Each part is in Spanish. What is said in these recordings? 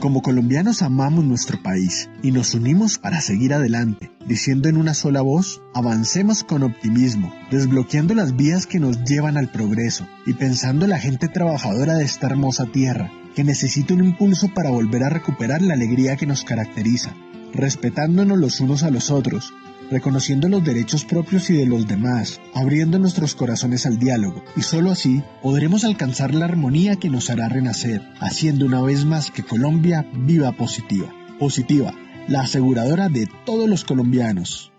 Como colombianos amamos nuestro país y nos unimos para seguir adelante, diciendo en una sola voz, avancemos con optimismo, desbloqueando las vías que nos llevan al progreso y pensando en la gente trabajadora de esta hermosa tierra, que necesita un impulso para volver a recuperar la alegría que nos caracteriza, respetándonos los unos a los otros, reconociendo los derechos propios y de los demás, abriendo nuestros corazones al diálogo, y solo así podremos alcanzar la armonía que nos hará renacer, haciendo una vez más que Colombia viva positiva. Positiva, la aseguradora de todos los colombianos.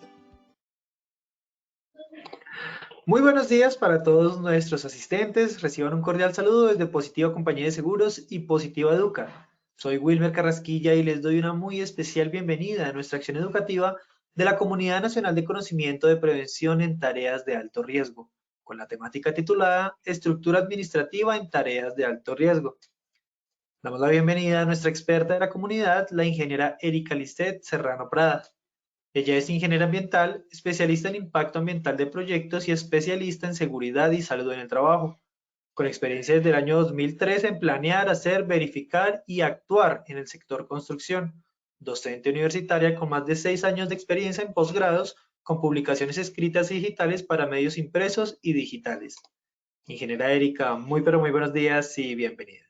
Muy buenos días para todos nuestros asistentes. Reciban un cordial saludo desde Positiva Compañía de Seguros y Positiva Educa. Soy Wilmer Carrasquilla y les doy una muy especial bienvenida a nuestra acción educativa de la Comunidad Nacional de Conocimiento de Prevención en Tareas de Alto Riesgo, con la temática titulada Estructura Administrativa en Tareas de Alto Riesgo. Damos la bienvenida a nuestra experta de la comunidad, la ingeniera Erika Lisset Serrano Prada. Ella es ingeniera ambiental, especialista en impacto ambiental de proyectos y especialista en seguridad y salud en el trabajo, con experiencia desde el año 2003 en planear, hacer, verificar y actuar en el sector construcción. Docente universitaria con más de 6 años de experiencia en posgrados, con publicaciones escritas y digitales para medios impresos y digitales. Ingeniera Erika, muy pero muy buenos días y bienvenida.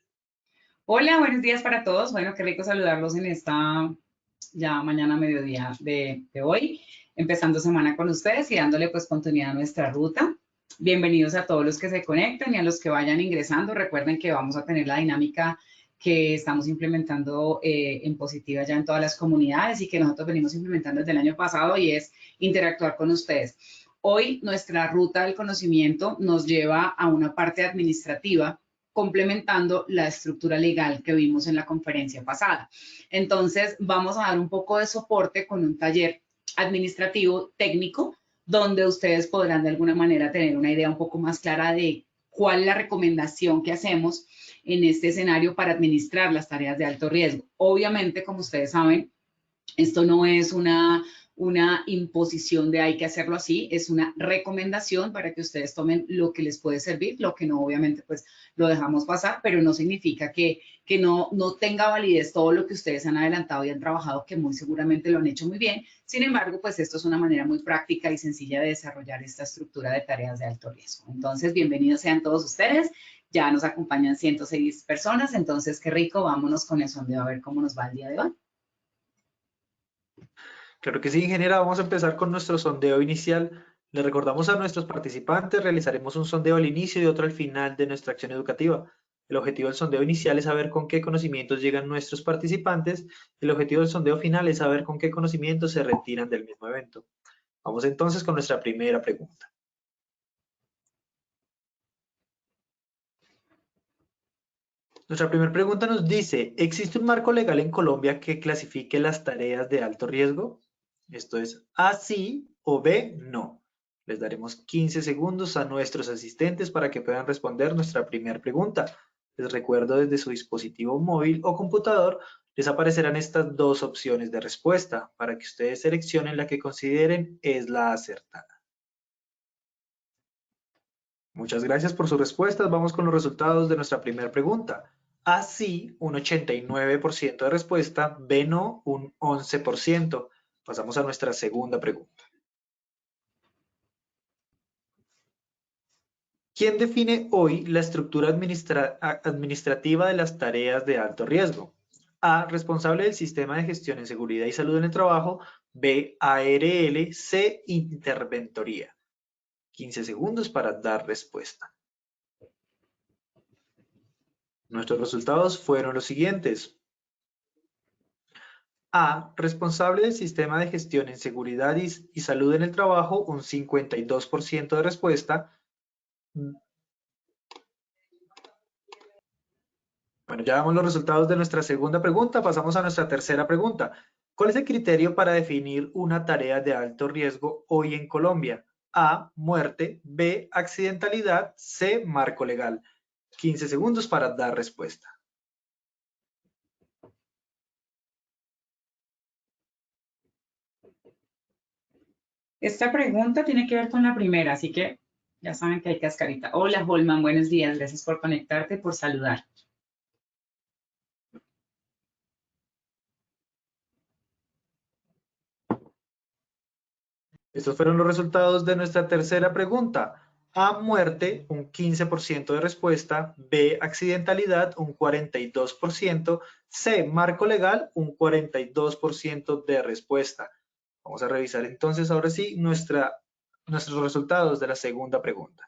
Hola, buenos días para todos. Bueno, qué rico saludarlos en esta ya mañana mediodía de hoy, empezando semana con ustedes y dándole pues continuidad a nuestra ruta. Bienvenidos a todos los que se conectan y a los que vayan ingresando. Recuerden que vamos a tener la dinámica que estamos implementando en Positiva ya en todas las comunidades y que nosotros venimos implementando desde el año pasado, y es interactuar con ustedes. Hoy nuestra ruta del conocimiento nos lleva a una parte administrativa, complementando la estructura legal que vimos en la conferencia pasada. Entonces, vamos a dar un poco de soporte con un taller administrativo técnico, donde ustedes podrán de alguna manera tener una idea un poco más clara de cuál es la recomendación que hacemos en este escenario para administrar las tareas de alto riesgo. Obviamente, como ustedes saben, esto no es una imposición de hay que hacerlo así, es una recomendación para que ustedes tomen lo que les puede servir, lo que no, obviamente, pues lo dejamos pasar, pero no significa que no tenga validez todo lo que ustedes han adelantado y han trabajado, que muy seguramente lo han hecho muy bien. Sin embargo, pues esto es una manera muy práctica y sencilla de desarrollar esta estructura de tareas de alto riesgo. Entonces, bienvenidos sean todos ustedes. Ya nos acompañan 106 personas, entonces qué rico, vámonos con el sondeo a ver cómo nos va el día de hoy. Claro que sí, ingeniera. Vamos a empezar con nuestro sondeo inicial. Le recordamos a nuestros participantes, realizaremos un sondeo al inicio y otro al final de nuestra acción educativa. El objetivo del sondeo inicial es saber con qué conocimientos llegan nuestros participantes. El objetivo del sondeo final es saber con qué conocimientos se retiran del mismo evento. Vamos entonces con nuestra primera pregunta. Nuestra primera pregunta nos dice, ¿existe un marco legal en Colombia que clasifique las tareas de alto riesgo? Esto es A, sí, o B, no. Les daremos 15 segundos a nuestros asistentes para que puedan responder nuestra primera pregunta. Les recuerdo, desde su dispositivo móvil o computador les aparecerán estas dos opciones de respuesta para que ustedes seleccionen la que consideren es la acertada. Muchas gracias por sus respuestas. Vamos con los resultados de nuestra primera pregunta. A, sí, un 89% de respuesta. B, no, un 11%. Pasamos a nuestra segunda pregunta. ¿Quién define hoy la estructura administrativa de las tareas de alto riesgo? A, responsable del sistema de gestión en seguridad y salud en el trabajo. B, ARL. C, interventoría. 15 segundos para dar respuesta. Nuestros resultados fueron los siguientes. A, responsable del sistema de gestión en seguridad y salud en el trabajo, un 52% de respuesta. Bueno, ya damos los resultados de nuestra segunda pregunta. Pasamos a nuestra tercera pregunta. ¿Cuál es el criterio para definir una tarea de alto riesgo hoy en Colombia? A, muerte. B, accidentalidad. C, marco legal. 15 segundos para dar respuesta. Esta pregunta tiene que ver con la primera, así que ya saben que hay cascarita. Hola, Holman, buenos días. Gracias por conectarte y por saludar. Estos fueron los resultados de nuestra tercera pregunta. A, muerte, un 15% de respuesta. B, accidentalidad, un 42%. C, marco legal, un 42% de respuesta. Vamos a revisar entonces ahora sí nuestros resultados de la segunda pregunta.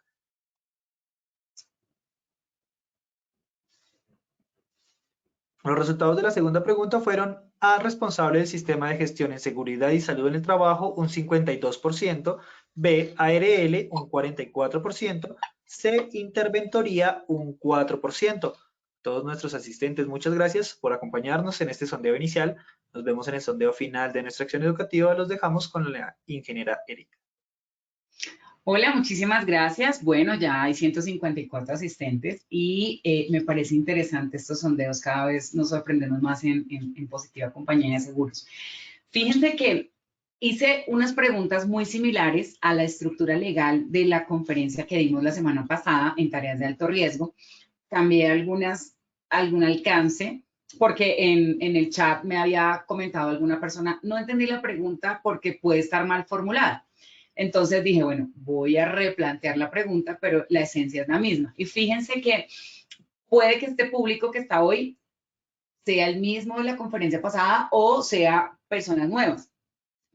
Los resultados de la segunda pregunta fueron: A, responsable del sistema de gestión en seguridad y salud en el trabajo, un 52%, B, ARL, un 44%, C, interventoría, un 4%. Todos nuestros asistentes, muchas gracias por acompañarnos en este sondeo inicial. Nos vemos en el sondeo final de nuestra acción educativa. Los dejamos con la ingeniera Erika. Hola, muchísimas gracias. Bueno, ya hay 154 asistentes y me parece interesante estos sondeos. Cada vez nos sorprendemos más en Positiva Compañía de Seguros. Fíjense que hice unas preguntas muy similares a la estructura legal de la conferencia que dimos la semana pasada en tareas de alto riesgo. Cambié algún alcance, porque en el chat me había comentado alguna persona, no entendí la pregunta porque puede estar mal formulada. Entonces dije, bueno, voy a replantear la pregunta, pero la esencia es la misma. Y fíjense que puede que este público que está hoy sea el mismo de la conferencia pasada o sea personas nuevas.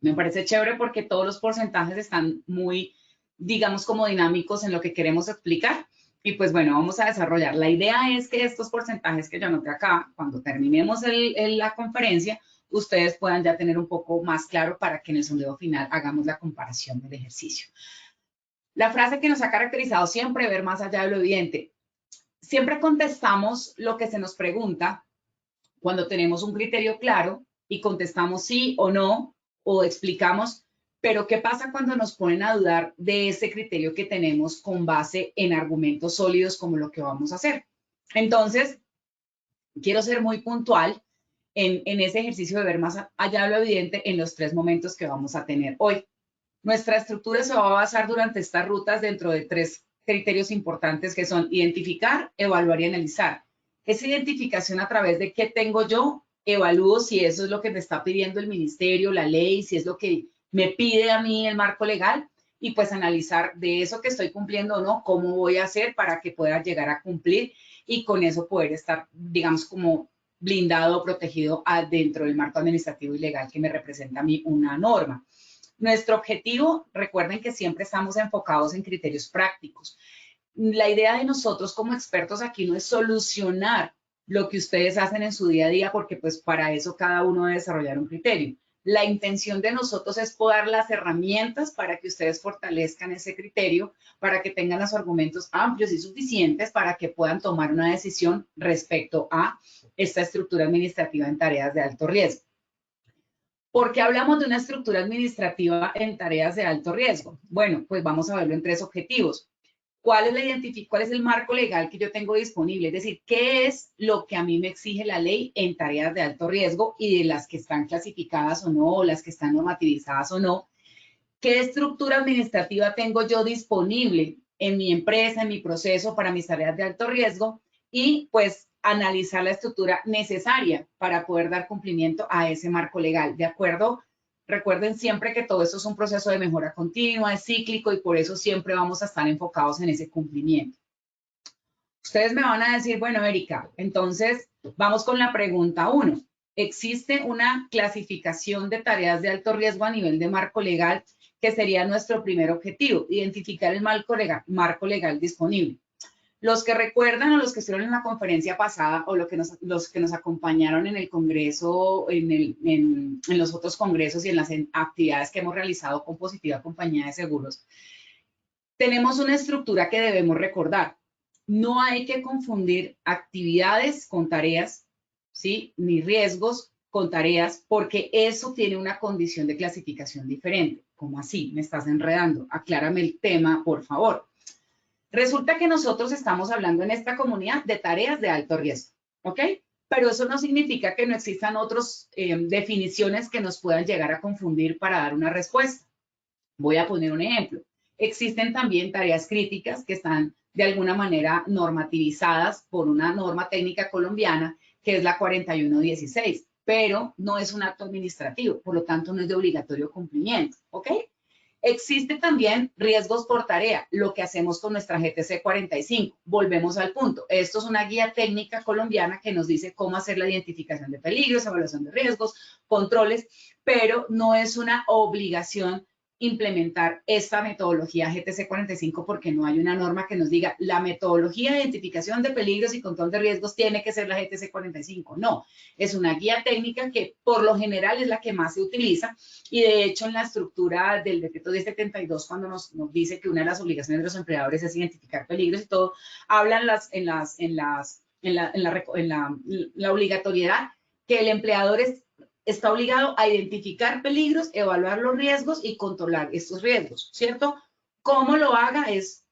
Me parece chévere porque todos los porcentajes están muy, digamos, como dinámicos en lo que queremos explicar. Y pues bueno, vamos a desarrollar. La idea es que estos porcentajes que yo anoté acá, cuando terminemos la conferencia, ustedes puedan ya tener un poco más claro para que en el sondeo final hagamos la comparación del ejercicio. La frase que nos ha caracterizado siempre, ver más allá de lo evidente. Siempre contestamos lo que se nos pregunta cuando tenemos un criterio claro y contestamos sí o no o explicamos, pero ¿qué pasa cuando nos ponen a dudar de ese criterio que tenemos con base en argumentos sólidos como lo que vamos a hacer? Entonces, quiero ser muy puntual en ese ejercicio de ver más allá de lo evidente en los 3 momentos que vamos a tener hoy. Nuestra estructura se va a basar durante estas rutas dentro de 3 criterios importantes que son identificar, evaluar y analizar. Esa identificación a través de qué tengo yo, evalúo si eso es lo que me está pidiendo el ministerio, la ley, si es lo que me pide a mí el marco legal, y pues analizar de eso que estoy cumpliendo o no, cómo voy a hacer para que pueda llegar a cumplir y con eso poder estar, digamos, como blindado o protegido dentro del marco administrativo y legal que me representa a mí una norma. Nuestro objetivo, recuerden que siempre estamos enfocados en criterios prácticos. La idea de nosotros como expertos aquí no es solucionar lo que ustedes hacen en su día a día, porque pues para eso cada uno debe desarrollar un criterio. La intención de nosotros es poder las herramientas para que ustedes fortalezcan ese criterio, para que tengan los argumentos amplios y suficientes para que puedan tomar una decisión respecto a esta estructura administrativa en tareas de alto riesgo. ¿Por qué hablamos de una estructura administrativa en tareas de alto riesgo? Bueno, pues vamos a verlo en 3 objetivos. ¿Cuál es el marco legal que yo tengo disponible? Es decir, ¿qué es lo que a mí me exige la ley en tareas de alto riesgo y de las que están clasificadas o no, o las que están normativizadas o no? ¿Qué estructura administrativa tengo yo disponible en mi empresa, en mi proceso para mis tareas de alto riesgo? Y pues analizar la estructura necesaria para poder dar cumplimiento a ese marco legal, ¿de acuerdo? Recuerden siempre que todo esto es un proceso de mejora continua, es cíclico y por eso siempre vamos a estar enfocados en ese cumplimiento. Ustedes me van a decir, bueno, Erika, entonces vamos con la pregunta 1. ¿Existe una clasificación de tareas de alto riesgo a nivel de marco legal, que sería nuestro primer objetivo, identificar el marco legal disponible? Los que recuerdan o los que estuvieron en la conferencia pasada o los que nos acompañaron en el congreso, en los otros congresos y en las actividades que hemos realizado con Positiva Compañía de Seguros, tenemos una estructura que debemos recordar. No hay que confundir actividades con tareas, ¿sí? Ni riesgos con tareas, porque eso tiene una condición de clasificación diferente. ¿Cómo así? Me estás enredando. Aclárame el tema, por favor. Resulta que nosotros estamos hablando en esta comunidad de tareas de alto riesgo, ¿ok? Pero eso no significa que no existan otras definiciones que nos puedan llegar a confundir para dar una respuesta. Voy a poner un ejemplo. Existen también tareas críticas que están de alguna manera normativizadas por una norma técnica colombiana, que es la 4116, pero no es un acto administrativo, por lo tanto no es de obligatorio cumplimiento, ¿ok? Existe también riesgos por tarea, lo que hacemos con nuestra GTC 45. Volvemos al punto. Esto es una guía técnica colombiana que nos dice cómo hacer la identificación de peligros, evaluación de riesgos, controles, pero no es una obligación implementar esta metodología GTC 45 porque no hay una norma que nos diga la metodología de identificación de peligros y control de riesgos tiene que ser la GTC 45. No, es una guía técnica que por lo general es la que más se utiliza y de hecho en la estructura del decreto 1072 cuando nos dice que una de las obligaciones de los empleadores es identificar peligros y todo, hablan la obligatoriedad que el empleador está obligado a identificar peligros, evaluar los riesgos y controlar estos riesgos, ¿cierto? Cómo lo haga es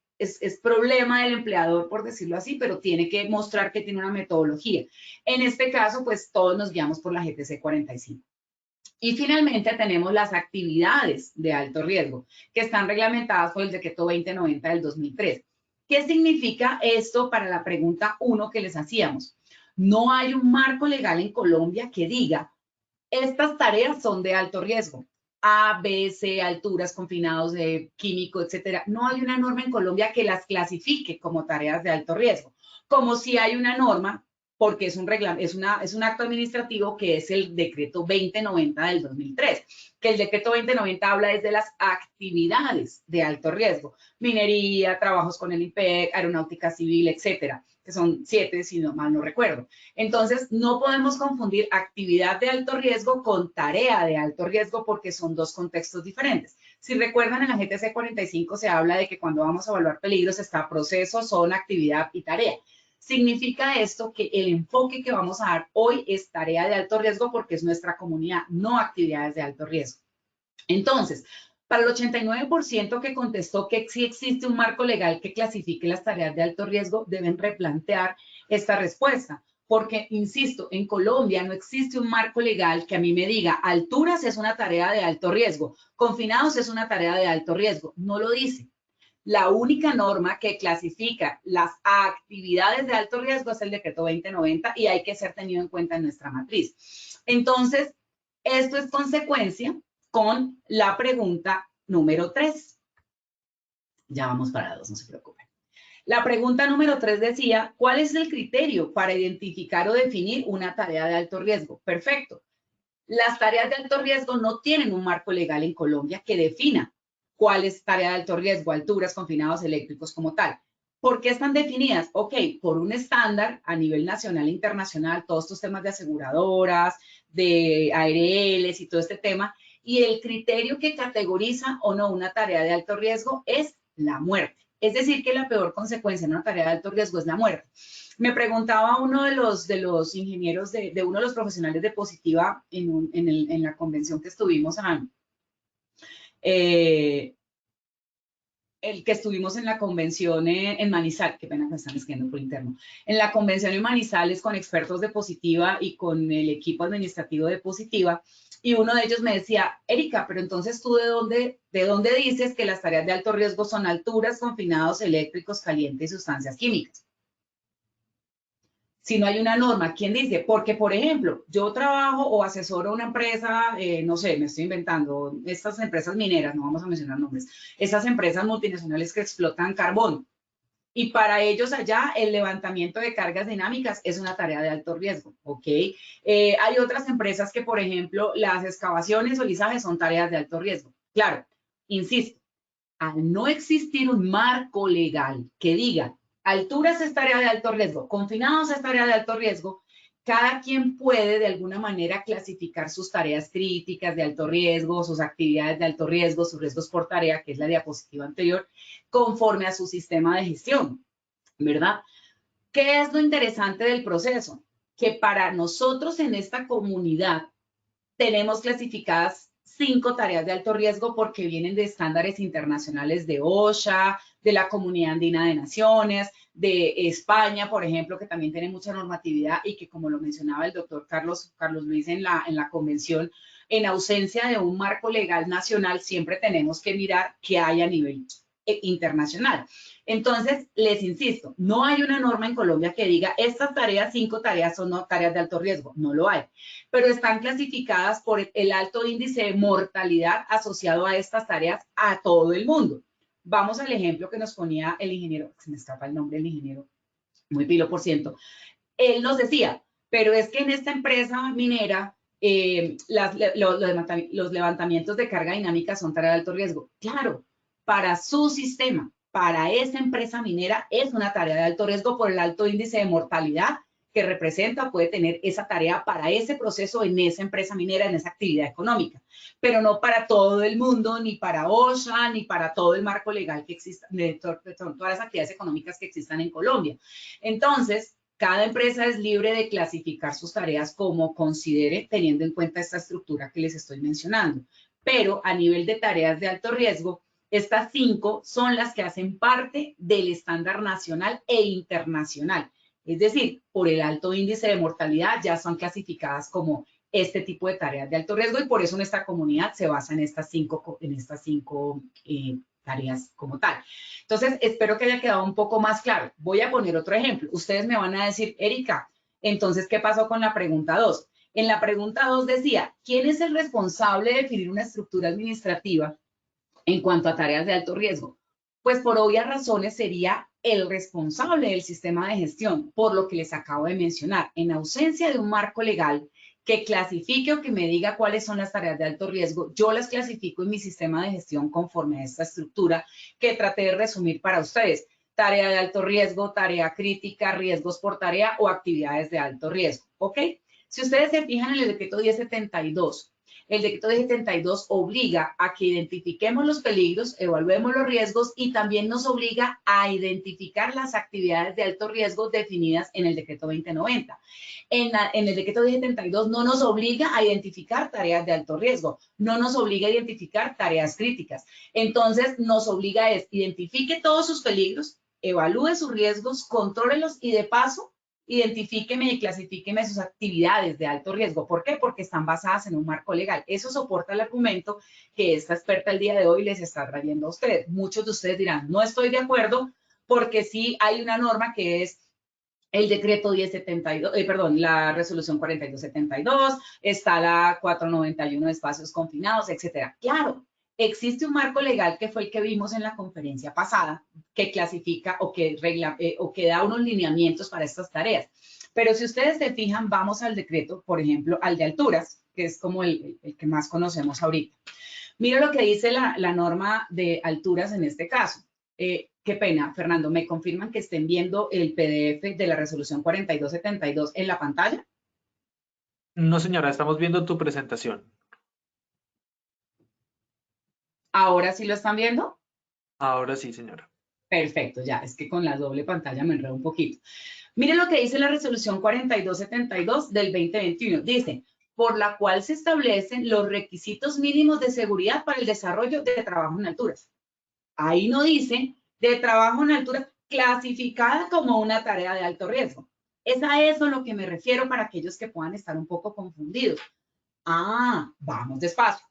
problema del empleador, por decirlo así, pero tiene que mostrar que tiene una metodología. En este caso, pues todos nos guiamos por la GTC 45. Y finalmente tenemos las actividades de alto riesgo, que están reglamentadas por el decreto 2090 del 2003. ¿Qué significa esto para la pregunta 1 que les hacíamos? No hay un marco legal en Colombia que diga estas tareas son de alto riesgo. A, B, C, alturas, confinados, químico, etcétera. No hay una norma en Colombia que las clasifique como tareas de alto riesgo. Como si hay una norma, porque es un acto administrativo que es el decreto 2090 del 2003, que el decreto 2090 habla desde las actividades de alto riesgo. Minería, trabajos con el IMPEC, aeronáutica civil, etcétera, que son 7, si no mal no recuerdo. Entonces, no podemos confundir actividad de alto riesgo con tarea de alto riesgo porque son dos contextos diferentes. Si recuerdan, en la GTC 45 se habla de que cuando vamos a evaluar peligros está proceso, zona, actividad y tarea. Significa esto que el enfoque que vamos a dar hoy es tarea de alto riesgo porque es nuestra comunidad, no actividades de alto riesgo. Entonces, para el 89% que contestó que sí existe un marco legal que clasifique las tareas de alto riesgo, deben replantear esta respuesta. Porque, insisto, en Colombia no existe un marco legal que a mí me diga alturas es una tarea de alto riesgo, confinados es una tarea de alto riesgo. No lo dice. La única norma que clasifica las actividades de alto riesgo es el decreto 2090 y hay que ser tenido en cuenta en nuestra matriz. Entonces, esto es consecuencia con la pregunta número 3. Ya vamos para 2, no se preocupen. La pregunta número 3 decía, ¿cuál es el criterio para identificar o definir una tarea de alto riesgo? Perfecto. Las tareas de alto riesgo no tienen un marco legal en Colombia que defina cuál es tarea de alto riesgo, alturas, confinados eléctricos como tal. ¿Por qué están definidas? Ok, por un estándar a nivel nacional e internacional, todos estos temas de aseguradoras, de ARLs y todo este tema, y el criterio que categoriza o no una tarea de alto riesgo es la muerte. Es decir, que la peor consecuencia de una tarea de alto riesgo es la muerte. Me preguntaba uno de los ingenieros de uno de los profesionales de Positiva en la convención que estuvimos el que estuvimos en la convención en Manizales, qué pena que me están escribiendo por interno, en la convención en Manizales con expertos de Positiva y con el equipo administrativo de Positiva, y uno de ellos me decía, Erika, pero entonces tú de dónde dices que las tareas de alto riesgo son alturas, confinados eléctricos, calientes y sustancias químicas? Si no hay una norma, ¿quién dice? Porque, por ejemplo, yo trabajo o asesoro a una empresa, no sé, me estoy inventando, estas empresas mineras, no vamos a mencionar nombres, estas empresas multinacionales que explotan carbón. Y para ellos allá el levantamiento de cargas dinámicas es una tarea de alto riesgo, ¿ok? Hay otras empresas que, por ejemplo, las excavaciones o lizajes son tareas de alto riesgo. Claro, insisto, al no existir un marco legal que diga alturas es tarea de alto riesgo, confinados es tarea de alto riesgo, cada quien puede de alguna manera clasificar sus tareas críticas de alto riesgo, sus actividades de alto riesgo, sus riesgos por tarea, que es la diapositiva anterior, conforme a su sistema de gestión, ¿verdad? ¿Qué es lo interesante del proceso? Que para nosotros en esta comunidad tenemos clasificadas 5 tareas de alto riesgo porque vienen de estándares internacionales de OSHA, de la Comunidad Andina de Naciones, de España, por ejemplo, que también tiene mucha normatividad y que, como lo mencionaba el doctor Carlos Luis en la convención, en ausencia de un marco legal nacional, siempre tenemos que mirar qué hay a nivel internacional. Entonces, les insisto, no hay una norma en Colombia que diga estas tareas, 5 tareas son tareas de alto riesgo, no lo hay, pero están clasificadas por el alto índice de mortalidad asociado a estas tareas a todo el mundo. Vamos al ejemplo que nos ponía el ingeniero, se me escapa el nombre del ingeniero, muy pilo por ciento. Él nos decía, pero es que en esta empresa minera los levantamientos de carga dinámica son tarea de alto riesgo. Claro, para su sistema, para esa empresa minera es una tarea de alto riesgo por el alto índice de mortalidad que representa, puede tener esa tarea para ese proceso en esa empresa minera, en esa actividad económica, pero no para todo el mundo, ni para OSHA, ni para todo el marco legal que exista, de todas las actividades económicas que existan en Colombia. Entonces, cada empresa es libre de clasificar sus tareas como considere, teniendo en cuenta esta estructura que les estoy mencionando. Pero a nivel de tareas de alto riesgo, estas 5 son las que hacen parte del estándar nacional e internacional. Es decir, por el alto índice de mortalidad ya son clasificadas como este tipo de tareas de alto riesgo y por eso nuestra comunidad se basa en estas cinco tareas como tal. Entonces, espero que haya quedado un poco más claro. Voy a poner otro ejemplo. Ustedes me van a decir, Erika, entonces, ¿qué pasó con la pregunta 2? En la pregunta 2 decía, ¿quién es el responsable de definir una estructura administrativa en cuanto a tareas de alto riesgo? Pues por obvias razones sería el responsable del sistema de gestión, por lo que les acabo de mencionar. En ausencia de un marco legal que clasifique o que me diga cuáles son las tareas de alto riesgo, yo las clasifico en mi sistema de gestión conforme a esta estructura que traté de resumir para ustedes. Tarea de alto riesgo, tarea crítica, riesgos por tarea o actividades de alto riesgo, ¿ok? Si ustedes se fijan en el decreto 1072, el decreto 1072 obliga a que identifiquemos los peligros, evaluemos los riesgos y también nos obliga a identificar las actividades de alto riesgo definidas en el decreto 2090. En el decreto 1072 no nos obliga a identificar tareas de alto riesgo, no nos obliga a identificar tareas críticas. Entonces, nos obliga a identifique todos sus peligros, evalúe sus riesgos, contrólelos y de paso, identifíqueme y clasifíqueme sus actividades de alto riesgo. ¿Por qué? Porque están basadas en un marco legal. Eso soporta el argumento que esta experta el día de hoy les está trayendo a ustedes. Muchos de ustedes dirán, no estoy de acuerdo porque sí hay una norma que es el decreto 1072, la resolución 4272, está la 491 de espacios confinados, etcétera. Claro, existe un marco legal que fue el que vimos en la conferencia pasada, que clasifica o que da unos lineamientos para estas tareas. Pero si ustedes se fijan, vamos al decreto, por ejemplo, al de alturas, que es como el que más conocemos ahorita. Mira lo que dice la norma de alturas en este caso. Qué pena, Fernando, ¿me confirman que estén viendo el PDF de la resolución 4272 en la pantalla? No, señora, estamos viendo tu presentación. ¿Ahora sí lo están viendo? Ahora sí, señora. Perfecto, ya, es que con la doble pantalla me enredo un poquito. Miren lo que dice la resolución 4272 del 2021. Dice, por la cual se establecen los requisitos mínimos de seguridad para el desarrollo de trabajo en alturas. Ahí no dice de trabajo en alturas clasificada como una tarea de alto riesgo. Es a eso lo que me refiero para aquellos que puedan estar un poco confundidos. Ah, vamos despacio.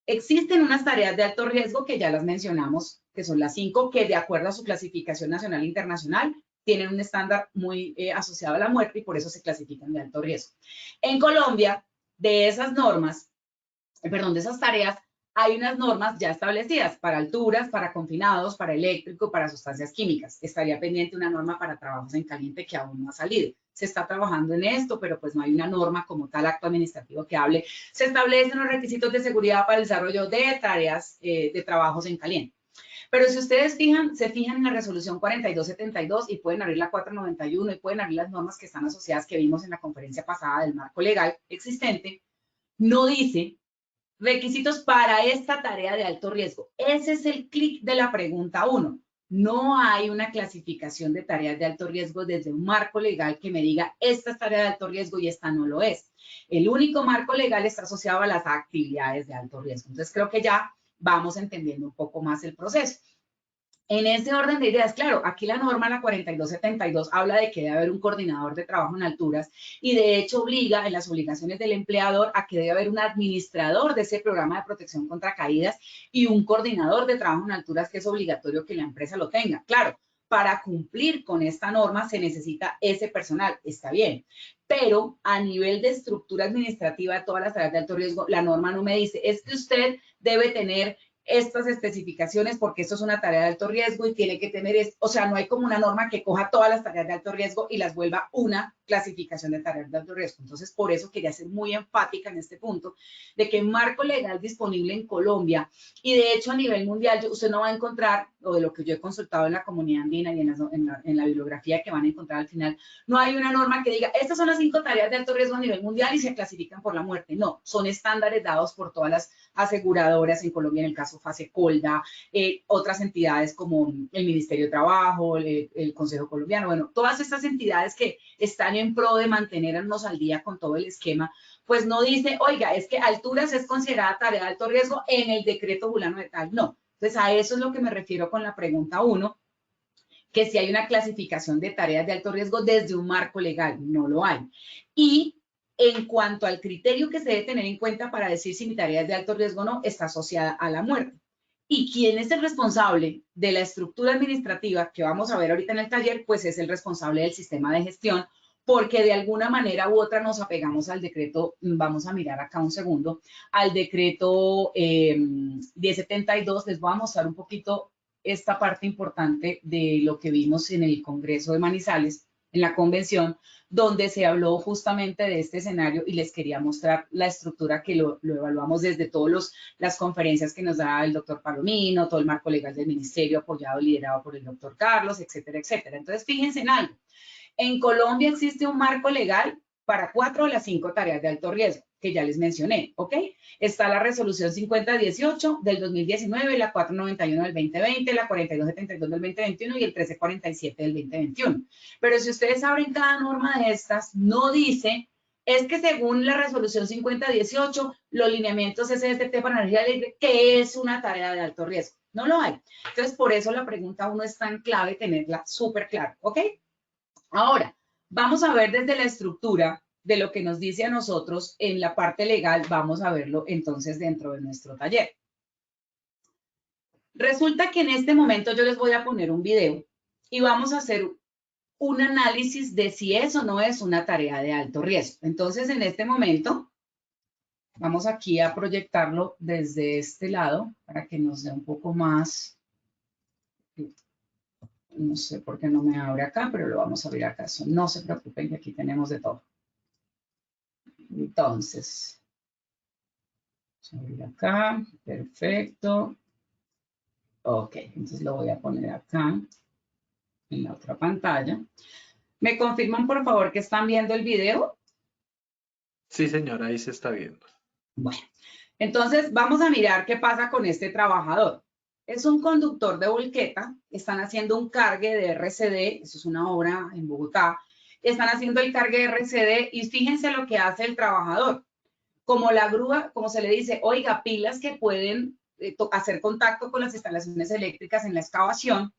Existen unas tareas de alto riesgo que ya las mencionamos, que son las 5, que de acuerdo a su clasificación nacional e internacional, tienen un estándar muy asociado a la muerte y por eso se clasifican de alto riesgo. En Colombia, de esas normas, de esas tareas, hay unas normas ya establecidas para alturas, para confinados, para eléctrico, para sustancias químicas. Estaría pendiente una norma para trabajos en caliente que aún no ha salido. Se está trabajando en esto, pero pues no hay una norma como tal, acto administrativo que hable. Se establecen los requisitos de seguridad para el desarrollo de tareas de trabajos en caliente. Pero si ustedes se fijan en la resolución 4272 y pueden abrir la 491 y pueden abrir las normas que están asociadas que vimos en la conferencia pasada del marco legal existente, no dice requisitos para esta tarea de alto riesgo. Ese es el clic de la pregunta 1. No hay una clasificación de tareas de alto riesgo desde un marco legal que me diga esta es tarea de alto riesgo y esta no lo es. El único marco legal está asociado a las actividades de alto riesgo. Entonces creo que ya vamos entendiendo un poco más el proceso. En ese orden de ideas, claro, aquí la norma, la 4272, habla de que debe haber un coordinador de trabajo en alturas y de hecho obliga en las obligaciones del empleador a que debe haber un administrador de ese programa de protección contra caídas y un coordinador de trabajo en alturas que es obligatorio que la empresa lo tenga. Claro, para cumplir con esta norma se necesita ese personal, está bien. Pero a nivel de estructura administrativa de todas las tareas de alto riesgo, la norma no me dice, es que usted debe tener estas especificaciones porque esto es una tarea de alto riesgo y tiene que tener, o sea, no hay como una norma que coja todas las tareas de alto riesgo y las vuelva una clasificación de tareas de alto riesgo. Entonces, por eso quería ser muy enfática en este punto de que marco legal disponible en Colombia y de hecho a nivel mundial usted no va a encontrar, o de lo que yo he consultado en la comunidad andina y en la bibliografía que van a encontrar al final, no hay una norma que diga, estas son las 5 tareas de alto riesgo a nivel mundial y se clasifican por la muerte. No, son estándares dados por todas las aseguradoras en Colombia, en el caso FASECOLDA, otras entidades como el Ministerio de Trabajo, el Consejo Colombiano, bueno, todas estas entidades que están en pro de mantenernos al día con todo el esquema, pues no dice, oiga, es que alturas es considerada tarea de alto riesgo en el decreto fulano de tal, no. Entonces, a eso es lo que me refiero con la pregunta 1, que si hay una clasificación de tareas de alto riesgo desde un marco legal, no lo hay. Y en cuanto al criterio que se debe tener en cuenta para decir si mi tarea es de alto riesgo o no, está asociada a la muerte. ¿Y quién es el responsable de la estructura administrativa que vamos a ver ahorita en el taller? Pues es el responsable del sistema de gestión, porque de alguna manera u otra nos apegamos al decreto, vamos a mirar acá un segundo, al decreto 1072. Les voy a mostrar un poquito esta parte importante de lo que vimos en el Congreso de Manizales, en la convención, donde se habló justamente de este escenario y les quería mostrar la estructura que lo evaluamos desde todas las conferencias que nos da el doctor Palomino, todo el marco legal del ministerio apoyado, liderado por el doctor Carlos, etcétera, etcétera. Entonces, fíjense en algo. En Colombia existe un marco legal para 4 de las 5 tareas de alto riesgo, que ya les mencioné, ¿ok? Está la resolución 5018 del 2019, la 491 del 2020, la 4272 del 2021 y el 1347 del 2021. Pero si ustedes abren cada norma de estas, no dice, es que según la resolución 5018, los lineamientos SST para energía eléctrica, que es una tarea de alto riesgo. No lo hay. Entonces, por eso la pregunta 1 es tan clave tenerla súper clara, ¿ok? Ahora, vamos a ver desde la estructura de lo que nos dice a nosotros en la parte legal, vamos a verlo entonces dentro de nuestro taller. Resulta que en este momento yo les voy a poner un video y vamos a hacer un análisis de si es o no es una tarea de alto riesgo. Entonces, en este momento, vamos aquí a proyectarlo desde este lado para que nos dé un poco más. No sé por qué no me abre acá, pero lo vamos a abrir acá. No se preocupen que aquí tenemos de todo. Entonces, vamos a abrir acá. Perfecto. Ok, entonces lo voy a poner acá en la otra pantalla. ¿Me confirman, por favor, que están viendo el video? Sí, señora, ahí se está viendo. Bueno, entonces vamos a mirar qué pasa con este trabajador. Es un conductor de volqueta, están haciendo un cargue de RCD, eso es una obra en Bogotá, están haciendo el cargue de RCD y fíjense lo que hace el trabajador. Como la grúa, como se le dice, oiga, pilas que pueden hacer contacto con las instalaciones eléctricas en la excavación,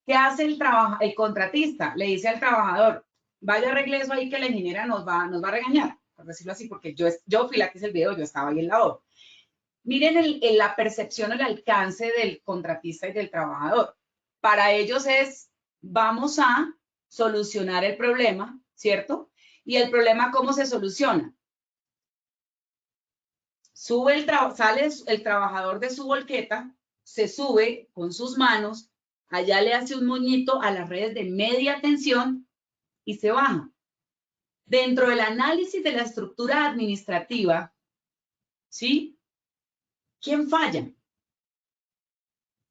¿qué hace el contratista? Le dice al trabajador, vaya arregle eso ahí que la ingeniera nos va a regañar, por decirlo así, porque yo fui la que hice el video, yo estaba ahí en la obra. Miren la percepción, el alcance del contratista y del trabajador. Para ellos es, vamos a solucionar el problema, ¿cierto? Y el problema, ¿cómo se soluciona? Sale el trabajador de su volqueta, se sube con sus manos, allá le hace un moñito a las redes de media tensión y se baja. Dentro del análisis de la estructura administrativa, ¿sí? ¿Quién falla?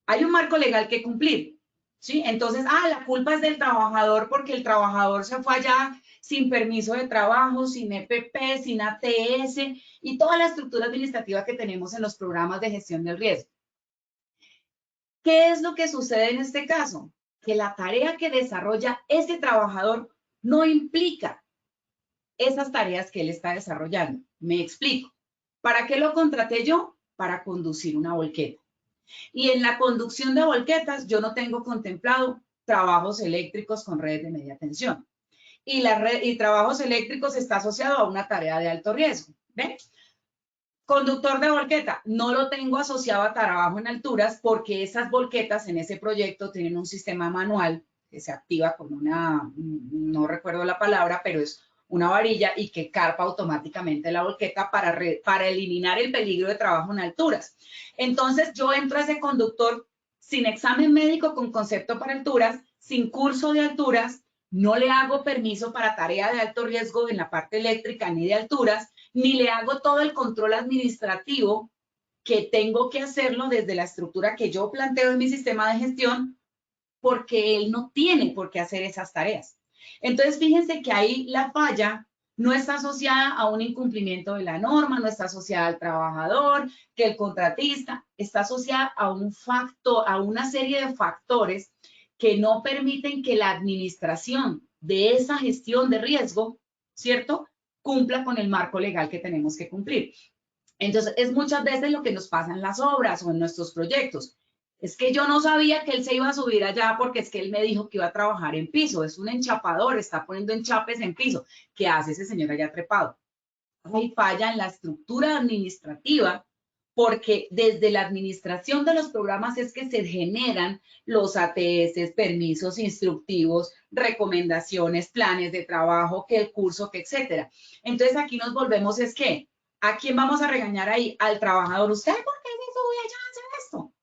Hay un marco legal que cumplir, ¿sí? Entonces, la culpa es del trabajador porque el trabajador se fue allá sin permiso de trabajo, sin EPP, sin ATS y toda la estructura administrativa que tenemos en los programas de gestión del riesgo. ¿Qué es lo que sucede en este caso? Que la tarea que desarrolla ese trabajador no implica esas tareas que él está desarrollando. Me explico. ¿Para qué lo contraté yo? Para conducir una volqueta. Y en la conducción de volquetas yo no tengo contemplado trabajos eléctricos con redes de media tensión. Y trabajos eléctricos está asociado a una tarea de alto riesgo. ¿Ven? Conductor de volqueta, no lo tengo asociado a trabajo en alturas porque esas volquetas en ese proyecto tienen un sistema manual que se activa con una, no recuerdo la palabra, pero es una varilla y que carpa automáticamente la volqueta para eliminar el peligro de trabajo en alturas. Entonces yo entro a ese conductor sin examen médico con concepto para alturas, sin curso de alturas, no le hago permiso para tarea de alto riesgo en la parte eléctrica ni de alturas, ni le hago todo el control administrativo que tengo que hacerlo desde la estructura que yo planteo en mi sistema de gestión, porque él no tiene por qué hacer esas tareas. Entonces, fíjense que ahí la falla no está asociada a un incumplimiento de la norma, no está asociada al trabajador, que el contratista, está asociada a un factor, a una serie de factores que no permiten que la administración de esa gestión de riesgo, ¿cierto?, cumpla con el marco legal que tenemos que cumplir. Entonces, es muchas veces lo que nos pasa en las obras o en nuestros proyectos. Es que yo no sabía que él se iba a subir allá porque es que él me dijo que iba a trabajar en piso. Es un enchapador, está poniendo enchapes en piso. ¿Qué hace ese señor allá trepado? Hay falla en la estructura administrativa porque desde la administración de los programas es que se generan los ATS, permisos instructivos, recomendaciones, planes de trabajo, que el curso, que etcétera. Entonces aquí nos volvemos es que, ¿a quién vamos a regañar ahí? Al trabajador. ¿Usted por qué se sube allá a hacer esto?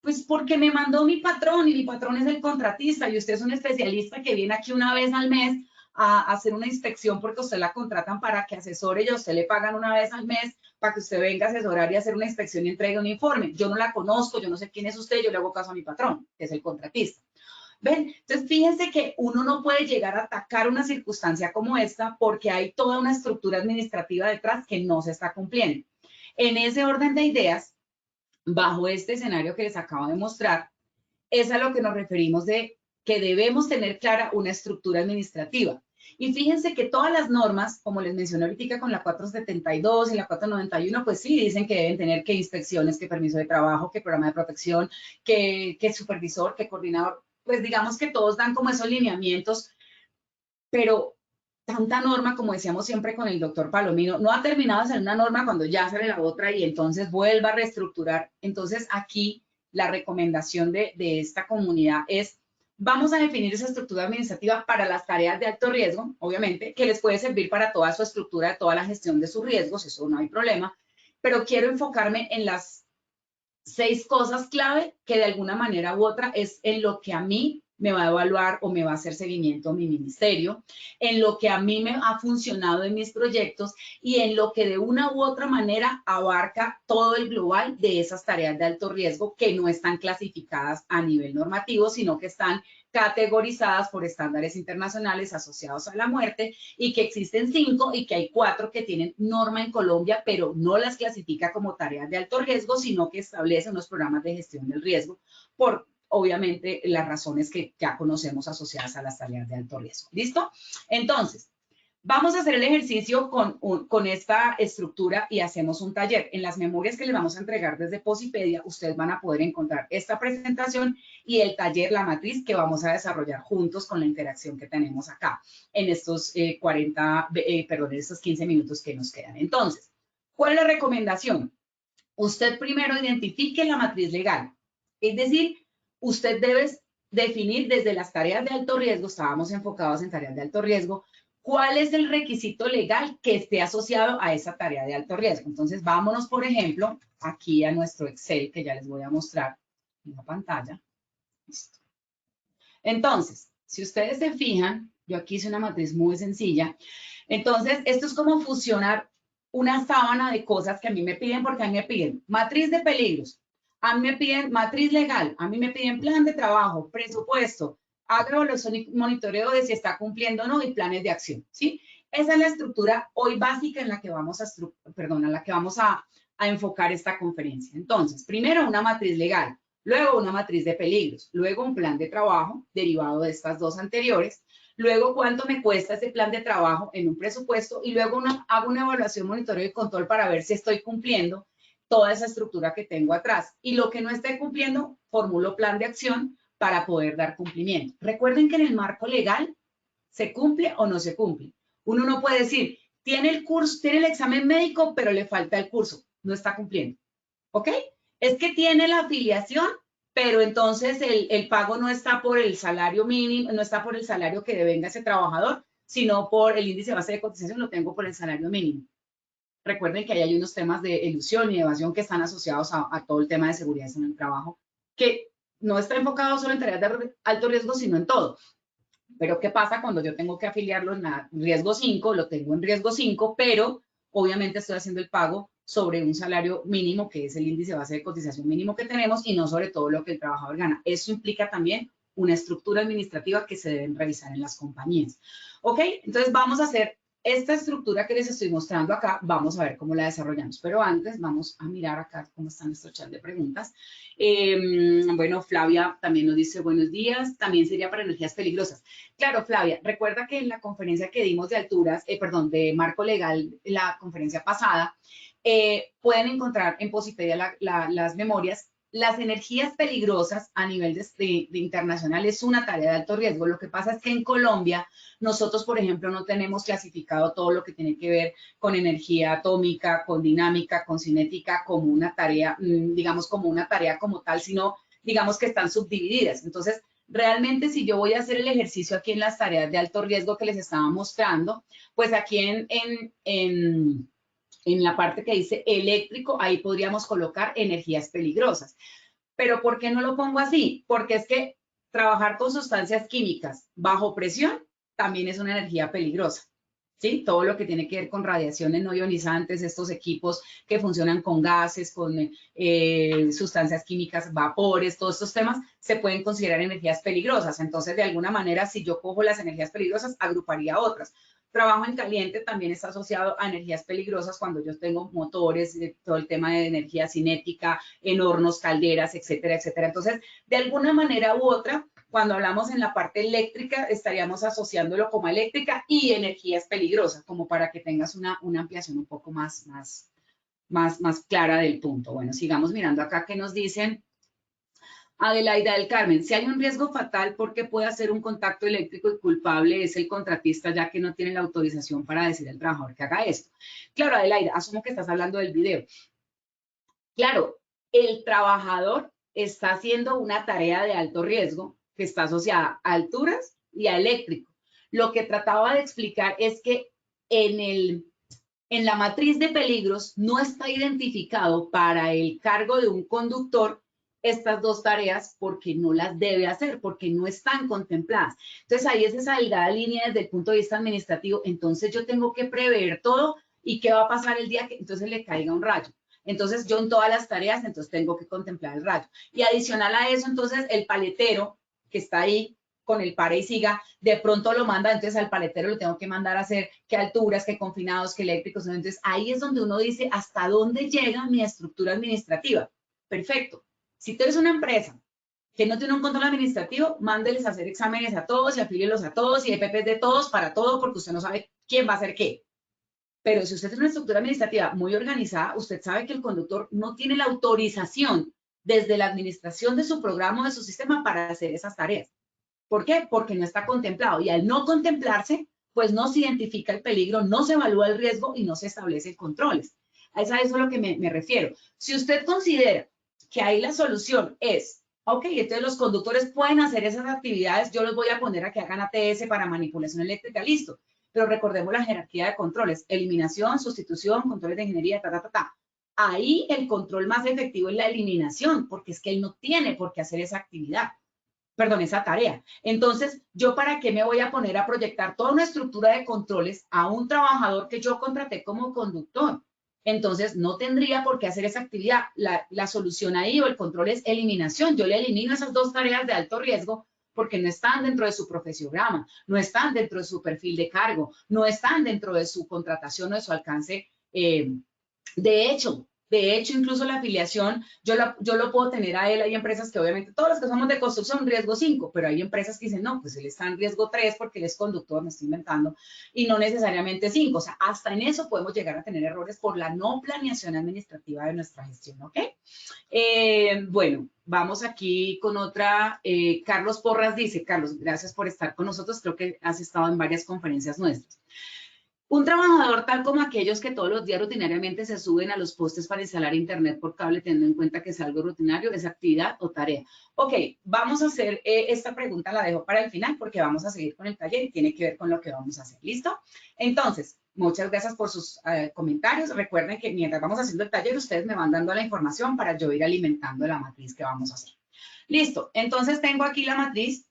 Pues porque me mandó mi patrón y mi patrón es el contratista y usted es un especialista que viene aquí una vez al mes a hacer una inspección porque usted la contratan para que asesore y a usted le pagan una vez al mes para que usted venga a asesorar y hacer una inspección y entregue un informe. Yo no la conozco, yo no sé quién es usted, yo le hago caso a mi patrón, que es el contratista. ¿Ven? Entonces, fíjense que uno no puede llegar a atacar una circunstancia como esta porque hay toda una estructura administrativa detrás que no se está cumpliendo. En ese orden de ideas, bajo este escenario que les acabo de mostrar, es a lo que nos referimos de que debemos tener clara una estructura administrativa. Y fíjense que todas las normas, como les mencioné ahorita con la 472 y la 491, pues sí, dicen que deben tener que inspecciones, que permiso de trabajo, que programa de protección, que supervisor, que coordinador. Pues digamos que todos dan como esos lineamientos, pero tanta norma, como decíamos siempre con el doctor Palomino, no ha terminado de hacer una norma cuando ya sale la otra y entonces vuelva a reestructurar. Entonces aquí la recomendación de esta comunidad es, vamos a definir esa estructura administrativa para las tareas de alto riesgo, obviamente, que les puede servir para toda su estructura, toda la gestión de sus riesgos, eso no hay problema, pero quiero enfocarme en las 6 cosas clave que de alguna manera u otra es en lo que a mí me va a evaluar o me va a hacer seguimiento mi ministerio, en lo que a mí me ha funcionado en mis proyectos y en lo que de una u otra manera abarca todo el global de esas tareas de alto riesgo que no están clasificadas a nivel normativo, sino que están categorizadas por estándares internacionales asociados a la muerte y que existen 5 y que hay 4 que tienen norma en Colombia, pero no las clasifica como tareas de alto riesgo, sino que establece unos programas de gestión del riesgo por obviamente las razones que ya conocemos asociadas a las tareas de alto riesgo. ¿Listo? Entonces, vamos a hacer el ejercicio con esta estructura y hacemos un taller. En las memorias que les vamos a entregar desde Posipedia, ustedes van a poder encontrar esta presentación y el taller, la matriz que vamos a desarrollar juntos con la interacción que tenemos acá en estos estos 15 minutos que nos quedan. Entonces, ¿cuál es la recomendación? Usted primero identifique la matriz legal, es decir, usted debe definir desde las tareas de alto riesgo, estábamos enfocados en tareas de alto riesgo, cuál es el requisito legal que esté asociado a esa tarea de alto riesgo. Entonces, vámonos, por ejemplo, aquí a nuestro Excel, que ya les voy a mostrar en la pantalla. Listo. Entonces, si ustedes se fijan, yo aquí hice una matriz muy sencilla. Entonces, esto es como fusionar una sábana de cosas que a mí me piden, porque a mí me piden matriz de peligros, a mí me piden matriz legal, a mí me piden plan de trabajo, presupuesto, haga evaluación y monitoreo de si está cumpliendo o no y planes de acción, ¿sí? Esa es la estructura hoy básica en la que vamos a enfocar esta conferencia. Entonces, primero una matriz legal, luego una matriz de peligros, luego un plan de trabajo derivado de estas dos anteriores, luego cuánto me cuesta ese plan de trabajo en un presupuesto y luego hago una evaluación, monitoreo y control para ver si estoy cumpliendo toda esa estructura que tengo atrás. Y lo que no esté cumpliendo, formulo plan de acción para poder dar cumplimiento. Recuerden que en el marco legal se cumple o no se cumple. Uno no puede decir, tiene el curso, tiene el examen médico, pero le falta el curso. No está cumpliendo. ¿Ok? Es que tiene la afiliación, pero entonces el pago no está por el salario mínimo, no está por el salario que devenga ese trabajador, sino por el índice base de cotización, lo tengo por el salario mínimo. Recuerden que ahí hay unos temas de elusión y evasión que están asociados a todo el tema de seguridad en el trabajo, que no está enfocado solo en tareas de alto riesgo, sino en todo. Pero ¿qué pasa cuando yo tengo que afiliarlo en riesgo 5? Lo tengo en riesgo 5, pero obviamente estoy haciendo el pago sobre un salario mínimo, que es el índice base de cotización mínimo que tenemos, y no sobre todo lo que el trabajador gana. Eso implica también una estructura administrativa que se deben revisar en las compañías. ¿Ok? Entonces vamos a hacer esta estructura que les estoy mostrando acá, vamos a ver cómo la desarrollamos. Pero antes vamos a mirar acá cómo está nuestro chat de preguntas. Bueno, Flavia también nos dice buenos días, también sería para energías peligrosas. Claro, Flavia, recuerda que en la conferencia que dimos de alturas, de marco legal, la conferencia pasada, pueden encontrar en Posipedia las memorias. Las energías peligrosas a nivel de internacional es una tarea de alto riesgo. Lo que pasa es que en Colombia nosotros, por ejemplo, no tenemos clasificado todo lo que tiene que ver con energía atómica, con dinámica, con cinética como una tarea, digamos, como una tarea como tal, sino digamos que están subdivididas. Entonces, realmente si yo voy a hacer el ejercicio aquí en las tareas de alto riesgo que les estaba mostrando, pues aquí en la parte que dice eléctrico, ahí podríamos colocar energías peligrosas. Pero ¿por qué no lo pongo así? Porque es que trabajar con sustancias químicas bajo presión también es una energía peligrosa. ¿Sí? Todo lo que tiene que ver con radiaciones no ionizantes, estos equipos que funcionan con gases, con sustancias químicas, vapores, todos estos temas se pueden considerar energías peligrosas. Entonces, de alguna manera, si yo cojo las energías peligrosas, agruparía otras. Trabajo en caliente también está asociado a energías peligrosas cuando yo tengo motores, todo el tema de energía cinética, en hornos, calderas, etcétera, etcétera. Entonces, de alguna manera u otra, cuando hablamos en la parte eléctrica, estaríamos asociándolo como eléctrica y energías peligrosas, como para que tengas una ampliación un poco más clara del punto. Bueno, sigamos mirando acá qué nos dicen. Adelaida del Carmen, si hay un riesgo fatal, ¿por qué puede hacer un contacto eléctrico y culpable es el contratista, ya que no tiene la autorización para decir al trabajador que haga esto? Claro, Adelaida, asumo que estás hablando del video. Claro, el trabajador está haciendo una tarea de alto riesgo que está asociada a alturas y a eléctrico. Lo que trataba de explicar es que en la matriz de peligros no está identificado para el cargo de un conductor estas dos tareas porque no las debe hacer, porque no están contempladas. Entonces ahí es esa delgada línea desde el punto de vista administrativo. Entonces yo tengo que prever todo y qué va a pasar el día que entonces le caiga un rayo. Entonces yo en todas las tareas entonces tengo que contemplar el rayo. Y adicional a eso entonces el paletero que está ahí con el pare y siga, de pronto lo manda, entonces al paletero lo tengo que mandar a hacer qué alturas, qué confinados, qué eléctricos. Entonces ahí es donde uno dice hasta dónde llega mi estructura administrativa. Perfecto. Si tú eres una empresa que no tiene un control administrativo, mándeles a hacer exámenes a todos y afílielos a todos y EPPs de todos para todo porque usted no sabe quién va a hacer qué. Pero si usted tiene una estructura administrativa muy organizada, usted sabe que el conductor no tiene la autorización desde la administración de su programa o de su sistema para hacer esas tareas. ¿Por qué? Porque no está contemplado y al no contemplarse, pues no se identifica el peligro, no se evalúa el riesgo y no se establecen controles. A eso es a lo que me refiero. Si usted considera que ahí la solución es, ok, entonces los conductores pueden hacer esas actividades, yo los voy a poner a que hagan ATS para manipulación eléctrica, listo. Pero recordemos la jerarquía de controles, eliminación, sustitución, controles de ingeniería, Ahí el control más efectivo es la eliminación, porque es que él no tiene por qué hacer esa actividad. Perdón, esa tarea. Entonces, ¿yo para qué me voy a poner a proyectar toda una estructura de controles a un trabajador que yo contraté como conductor? Entonces, no tendría por qué hacer esa actividad. La solución ahí o el control es eliminación. Yo le elimino esas dos tareas de alto riesgo porque no están dentro de su profesiograma, no están dentro de su perfil de cargo, no están dentro de su contratación o de su alcance. De hecho, incluso la afiliación, yo lo puedo tener a él. Hay empresas que obviamente, todos los que somos de construcción, riesgo 5, pero hay empresas que dicen, no, pues él está en riesgo 3 porque él es conductor, me estoy inventando, y no necesariamente 5. O sea, hasta en eso podemos llegar a tener errores por la no planeación administrativa de nuestra gestión, ¿ok? Bueno, vamos aquí con otra. Carlos Porras dice, Carlos, gracias por estar con nosotros. Creo que has estado en varias conferencias nuestras. Un trabajador tal como aquellos que todos los días rutinariamente se suben a los postes para instalar internet por cable, teniendo en cuenta que es algo rutinario, es actividad o tarea. Ok, vamos a hacer esta pregunta, la dejo para el final porque vamos a seguir con el taller y tiene que ver con lo que vamos a hacer. ¿Listo? Entonces, muchas gracias por sus comentarios. Recuerden que mientras vamos haciendo el taller, ustedes me van dando la información para yo ir alimentando la matriz que vamos a hacer. Listo, entonces tengo aquí la matriz.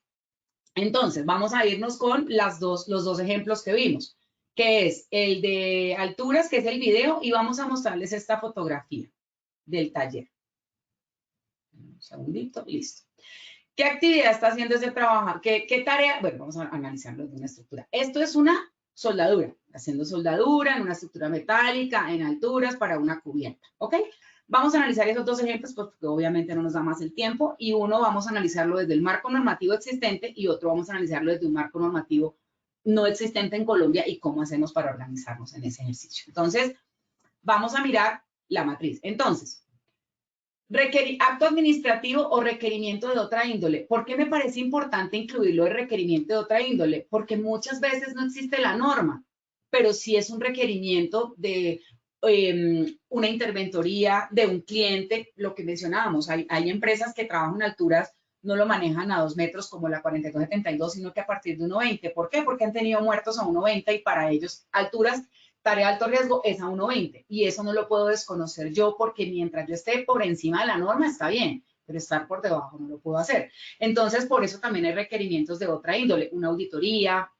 Entonces, vamos a irnos con los dos ejemplos que vimos, que es el de alturas, que es el video, y vamos a mostrarles esta fotografía del taller. Un segundito, listo. ¿Qué actividad está haciendo ese trabajador? ¿Qué tarea? Bueno, vamos a analizarlo de una estructura. Esto es una soldadura, haciendo soldadura en una estructura metálica, en alturas, para una cubierta, ¿ok? Vamos a analizar esos dos ejemplos porque obviamente no nos da más el tiempo, y uno vamos a analizarlo desde el marco normativo existente y otro vamos a analizarlo desde un marco normativo no existente en Colombia y cómo hacemos para organizarnos en ese ejercicio. Entonces, vamos a mirar la matriz. Entonces, acto administrativo o requerimiento de otra índole. ¿Por qué me parece importante incluirlo el requerimiento de otra índole? Porque muchas veces no existe la norma, pero sí es un requerimiento de una interventoría de un cliente, lo que mencionábamos. Hay empresas que trabajan en alturas, no lo manejan a 2 metros como la 4272, sino que a partir de 1,20. ¿Por qué? Porque han tenido muertos a 1,20 y para ellos alturas, tarea de alto riesgo es a 1,20 y eso no lo puedo desconocer yo porque mientras yo esté por encima de la norma está bien, pero estar por debajo no lo puedo hacer. Entonces, por eso también hay requerimientos de otra índole, una auditoría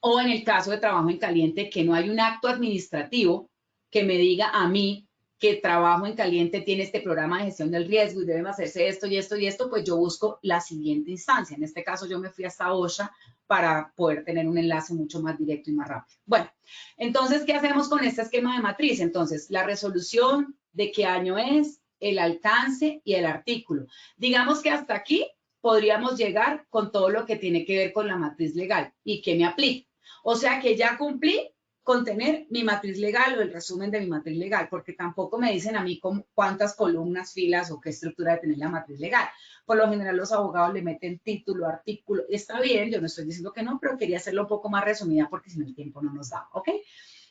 o en el caso de trabajo en caliente que no hay un acto administrativo que me diga a mí que trabajo en caliente tiene este programa de gestión del riesgo y deben hacerse esto y esto y esto, pues yo busco la siguiente instancia. En este caso yo me fui hasta OSHA para poder tener un enlace mucho más directo y más rápido. Bueno, entonces, ¿qué hacemos con este esquema de matriz? Entonces, la resolución, de qué año es, el alcance y el artículo. Digamos que hasta aquí podríamos llegar con todo lo que tiene que ver con la matriz legal y que me aplique. O sea que ya cumplí con tener mi matriz legal o el resumen de mi matriz legal, porque tampoco me dicen a mí cuántas columnas, filas o qué estructura de tener la matriz legal. Por lo general los abogados le meten título, artículo, está bien, yo no estoy diciendo que no, pero quería hacerlo un poco más resumida porque si no el tiempo no nos da, ¿ok?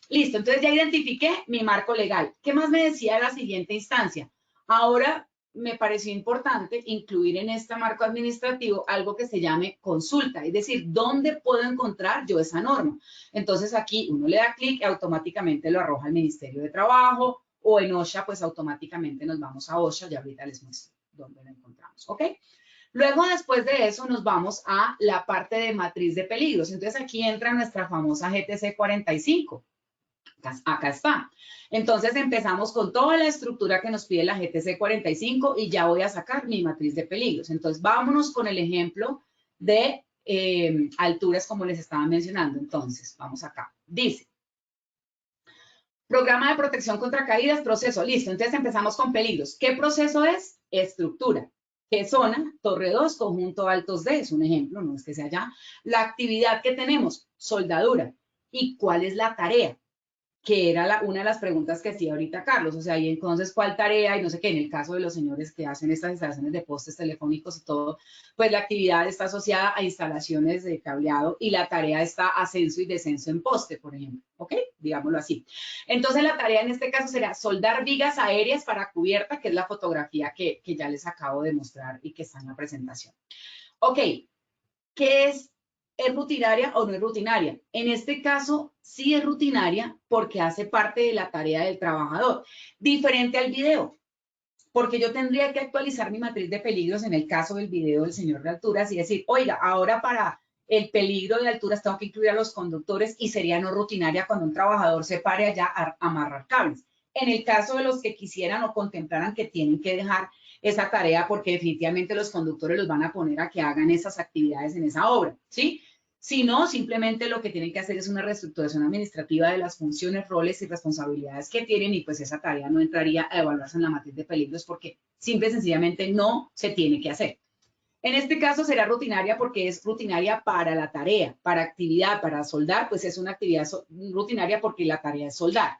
Listo, entonces ya identifiqué mi marco legal. ¿Qué más me decía la siguiente instancia? Ahora me pareció importante incluir en este marco administrativo algo que se llame consulta, es decir, ¿dónde puedo encontrar yo esa norma? Entonces aquí uno le da clic y automáticamente lo arroja al Ministerio de Trabajo o en OSHA, pues automáticamente nos vamos a OSHA y ahorita les muestro dónde lo encontramos, ¿ok? Luego, después de eso, nos vamos a la parte de matriz de peligros. Entonces aquí entra nuestra famosa GTC 45. Acá está. Entonces empezamos con toda la estructura que nos pide la GTC 45 y ya voy a sacar mi matriz de peligros. Entonces vámonos con el ejemplo de alturas como les estaba mencionando. Entonces, vamos acá. Dice, programa de protección contra caídas, proceso. Listo. Entonces empezamos con peligros. ¿Qué proceso es? Estructura. ¿Qué zona? Torre 2, conjunto altos D. Es un ejemplo, no es que sea ya. La actividad que tenemos, soldadura. ¿Y cuál es la tarea? Que era una de las preguntas que hacía ahorita Carlos, o sea, y entonces, ¿cuál tarea? Y no sé qué, en el caso de los señores que hacen estas instalaciones de postes telefónicos y todo, pues la actividad está asociada a instalaciones de cableado y la tarea está ascenso y descenso en poste, por ejemplo, ¿ok? Digámoslo así. Entonces, la tarea en este caso será soldar vigas aéreas para cubierta, que es la fotografía que ya les acabo de mostrar y que está en la presentación. Ok, ¿qué es? ¿Es rutinaria o no es rutinaria? En este caso, sí es rutinaria porque hace parte de la tarea del trabajador. Diferente al video, porque yo tendría que actualizar mi matriz de peligros en el caso del video del señor de alturas y decir, oiga, ahora para el peligro de alturas tengo que incluir a los conductores y sería no rutinaria cuando un trabajador se pare allá a amarrar cables. En el caso de los que quisieran o contemplaran que tienen que dejar esa tarea porque definitivamente los conductores los van a poner a que hagan esas actividades en esa obra, ¿sí? Si no, simplemente lo que tienen que hacer es una reestructuración administrativa de las funciones, roles y responsabilidades que tienen y pues esa tarea no entraría a evaluarse en la matriz de peligros porque simple y sencillamente no se tiene que hacer. En este caso será rutinaria porque es rutinaria para la tarea, para actividad, para soldar, pues es una actividad rutinaria porque la tarea es soldar.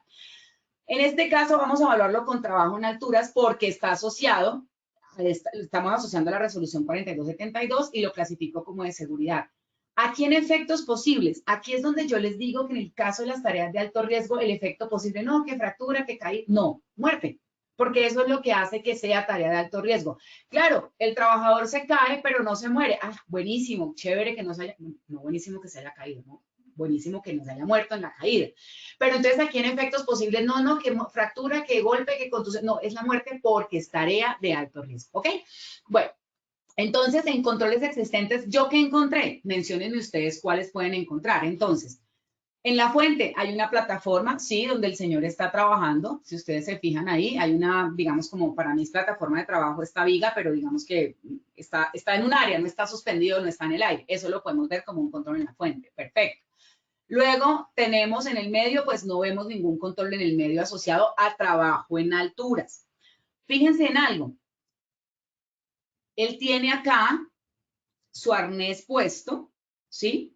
En este caso vamos a evaluarlo con trabajo en alturas porque está asociado, estamos asociando a la resolución 4272 y lo clasifico como de seguridad. Aquí en efectos posibles, aquí es donde yo les digo que en el caso de las tareas de alto riesgo, el efecto posible, no, que fractura, que cae, no, muerte, porque eso es lo que hace que sea tarea de alto riesgo. Claro, el trabajador se cae, pero no se muere. Ah, buenísimo, chévere que no se haya, no buenísimo que se haya caído, no, buenísimo que no se haya muerto en la caída. Pero entonces aquí en efectos posibles, no, que fractura, que golpe, que contusión, no, es la muerte porque es tarea de alto riesgo, ¿ok? Bueno. Entonces, en controles existentes, ¿yo qué encontré? Menciónenme ustedes cuáles pueden encontrar. Entonces, en la fuente hay una plataforma, sí, donde el señor está trabajando. Si ustedes se fijan ahí, hay una, digamos, como para mí es plataforma de trabajo esta viga, pero digamos que está en un área, no está suspendido, no está en el aire. Eso lo podemos ver como un control en la fuente. Perfecto. Luego tenemos en el medio, pues no vemos ningún control en el medio asociado a trabajo en alturas. Fíjense en algo. Él tiene acá su arnés puesto, ¿sí?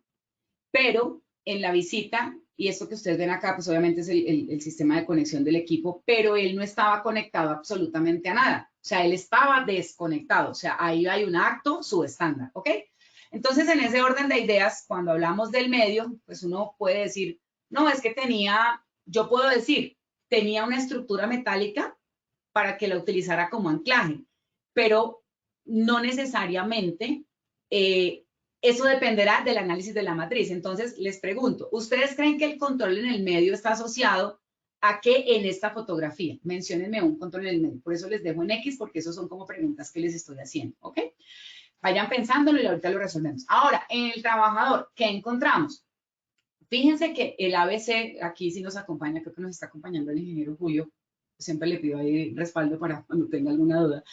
Pero en la visita, y esto que ustedes ven acá, pues obviamente es el sistema de conexión del equipo, pero él no estaba conectado absolutamente a nada. O sea, él estaba desconectado. O sea, ahí hay un acto subestándar, ¿ok? Entonces, en ese orden de ideas, cuando hablamos del medio, pues uno puede decir, no, es que yo puedo decir, tenía una estructura metálica para que la utilizara como anclaje, pero no necesariamente eso dependerá del análisis de la matriz. Entonces, les pregunto, ¿ustedes creen que el control en el medio está asociado a qué en esta fotografía? Menciónenme un control en el medio. Por eso les dejo en X, porque esos son como preguntas que les estoy haciendo, ¿ok? Vayan pensándolo y ahorita lo resolvemos. Ahora, en el trabajador, ¿qué encontramos? Fíjense que el ABC, aquí sí nos acompaña, creo que nos está acompañando el ingeniero Julio. Siempre le pido ahí respaldo para cuando tenga alguna duda.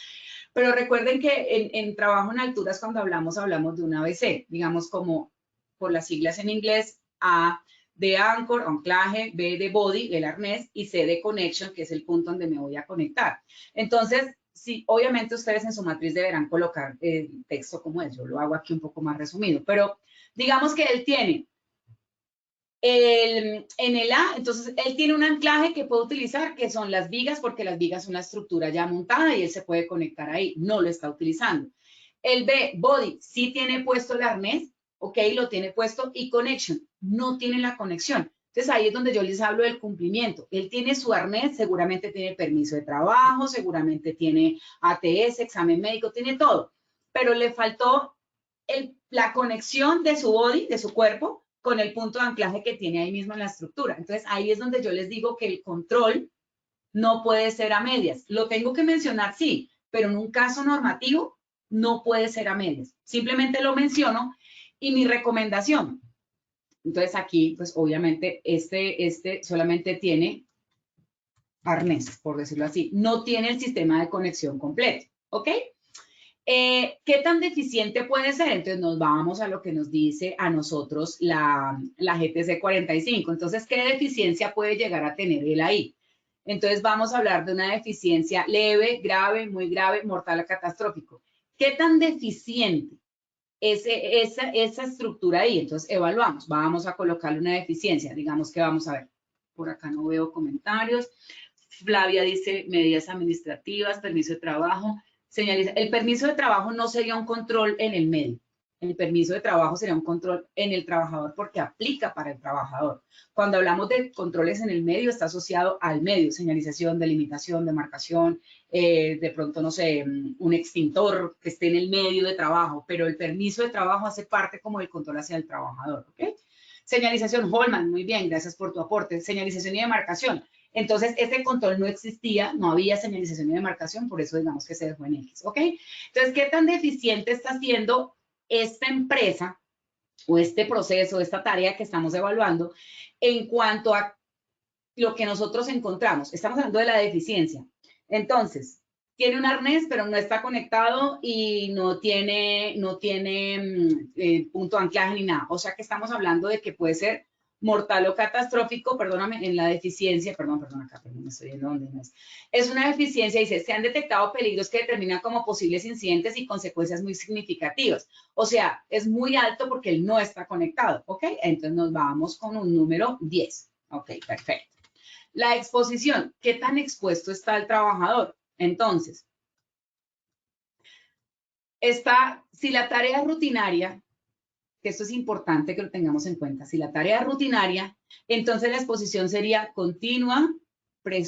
Pero recuerden que en trabajo en alturas, cuando hablamos de un ABC, digamos como por las siglas en inglés, A de anchor, anclaje, B de body, el arnés, y C de connection, que es el punto donde me voy a conectar. Entonces, sí, obviamente ustedes en su matriz deberán colocar el texto como es. Yo lo hago aquí un poco más resumido, pero digamos que él tiene en el A, entonces él tiene un anclaje que puede utilizar, que son las vigas, porque las vigas son una estructura ya montada y él se puede conectar ahí, no lo está utilizando. El B, body, sí tiene puesto el arnés, ok, lo tiene puesto, y connection, no tiene la conexión. Entonces ahí es donde yo les hablo del cumplimiento. Él tiene su arnés, seguramente tiene permiso de trabajo, seguramente tiene ATS, examen médico, tiene todo, pero le faltó la conexión de su body, de su cuerpo, con el punto de anclaje que tiene ahí mismo en la estructura. Entonces, ahí es donde yo les digo que el control no puede ser a medias. Lo tengo que mencionar, sí, pero en un caso normativo no puede ser a medias. Simplemente lo menciono y mi recomendación. Entonces, aquí, pues, obviamente, este solamente tiene arnés, por decirlo así. No tiene el sistema de conexión completo, ¿ok? ¿Qué tan deficiente puede ser? Entonces nos vamos a lo que nos dice a nosotros la GTC 45. Entonces, ¿qué deficiencia puede llegar a tener él ahí? Entonces vamos a hablar de una deficiencia leve, grave, muy grave, mortal o catastrófico. ¿Qué tan deficiente es esa estructura ahí? Entonces evaluamos, vamos a colocarle una deficiencia. Digamos que vamos a ver, por acá no veo comentarios. Flavia dice medidas administrativas, permiso de trabajo. Señaliza, el permiso de trabajo no sería un control en el medio. El permiso de trabajo sería un control en el trabajador porque aplica para el trabajador. Cuando hablamos de controles en el medio, está asociado al medio, señalización, delimitación, demarcación, de pronto, no sé, un extintor que esté en el medio de trabajo, pero el permiso de trabajo hace parte como del control hacia el trabajador, ¿ok? Señalización, Holman, muy bien, gracias por tu aporte. Señalización y demarcación. Entonces, este control no existía, no había señalización y demarcación, por eso digamos que se dejó en X, ¿ok? Entonces, ¿qué tan deficiente está haciendo esta empresa o este proceso, esta tarea que estamos evaluando en cuanto a lo que nosotros encontramos? Estamos hablando de la deficiencia. Entonces, tiene un arnés, pero no está conectado y no tiene punto de anclaje ni nada. O sea que estamos hablando de que puede ser mortal o catastrófico, perdóname, en la deficiencia, perdón, acá, me estoy yendo donde no es. Es una deficiencia, dice, se han detectado peligros que determinan como posibles incidentes y consecuencias muy significativas. O sea, es muy alto porque él no está conectado, ¿ok? Entonces nos vamos con un número 10. Ok, perfecto. La exposición, ¿qué tan expuesto está el trabajador? Entonces, si la tarea es rutinaria, que esto es importante que lo tengamos en cuenta. Si la tarea es rutinaria, entonces la exposición sería continua,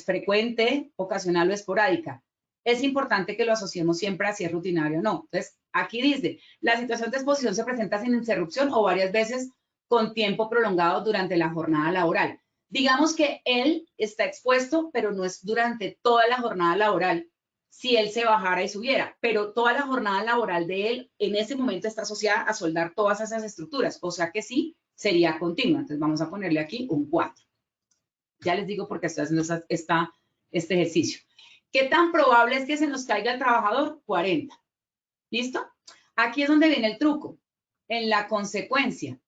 frecuente, ocasional o esporádica. Es importante que lo asociemos siempre a si es rutinario o no. Entonces, aquí dice, la situación de exposición se presenta sin interrupción o varias veces con tiempo prolongado durante la jornada laboral. Digamos que él está expuesto, pero no es durante toda la jornada laboral, si él se bajara y subiera, pero toda la jornada laboral de él en ese momento está asociada a soldar todas esas estructuras, o sea que sí, sería continua. Entonces vamos a ponerle aquí un 4. Ya les digo por qué estoy haciendo este ejercicio. ¿Qué tan probable es que se nos caiga el trabajador? 40. ¿Listo? Aquí es donde viene el truco, en la consecuencia.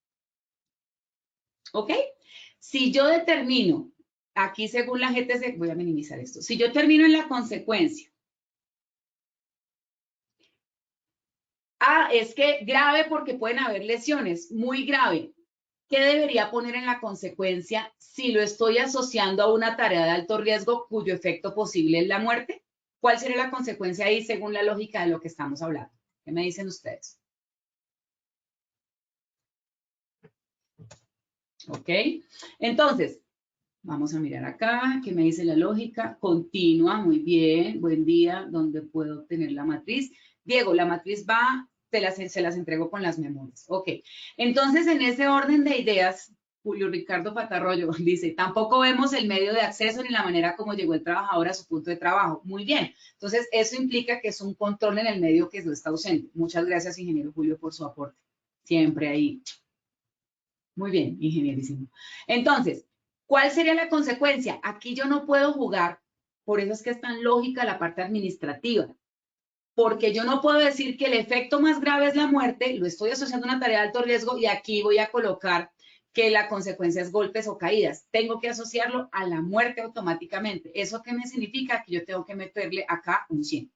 ¿Ok? Si yo determino, aquí según la GTC, voy a minimizar esto, si yo termino en la consecuencia, es que grave porque pueden haber lesiones, muy grave. ¿Qué debería poner en la consecuencia si lo estoy asociando a una tarea de alto riesgo cuyo efecto posible es la muerte? ¿Cuál sería la consecuencia ahí según la lógica de lo que estamos hablando? ¿Qué me dicen ustedes? ¿Ok? Entonces, vamos a mirar acá, ¿qué me dice la lógica? Continua, muy bien, buen día, ¿dónde puedo obtener la matriz? Diego, la matriz va, se las entrego con las memorias. Ok, entonces en ese orden de ideas, Julio Ricardo Patarroyo dice, tampoco vemos el medio de acceso ni la manera como llegó el trabajador a su punto de trabajo. Muy bien, entonces eso implica que es un control en el medio que no está ausente. Muchas gracias, ingeniero Julio, por su aporte. Siempre ahí. Muy bien, ingenierísimo. Entonces, ¿cuál sería la consecuencia? Aquí yo no puedo jugar, por eso es que es tan lógica la parte administrativa, porque yo no puedo decir que el efecto más grave es la muerte, lo estoy asociando a una tarea de alto riesgo y aquí voy a colocar que la consecuencia es golpes o caídas. Tengo que asociarlo a la muerte automáticamente. ¿Eso qué me significa? Que yo tengo que meterle acá un 100.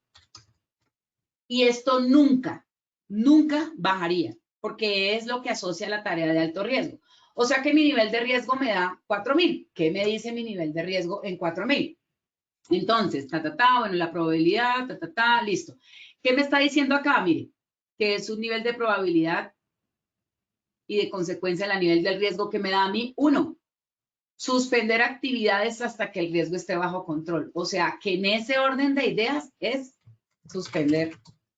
Y esto nunca, nunca bajaría, porque es lo que asocia a la tarea de alto riesgo. O sea que mi nivel de riesgo me da 4.000. ¿Qué me dice mi nivel de riesgo en 4.000? Entonces, bueno, la probabilidad, listo. ¿Qué me está diciendo acá? Mire, que es un nivel de probabilidad y de consecuencia la nivel del riesgo que me da a mí 1. Suspender actividades hasta que el riesgo esté bajo control. O sea, que en ese orden de ideas es suspender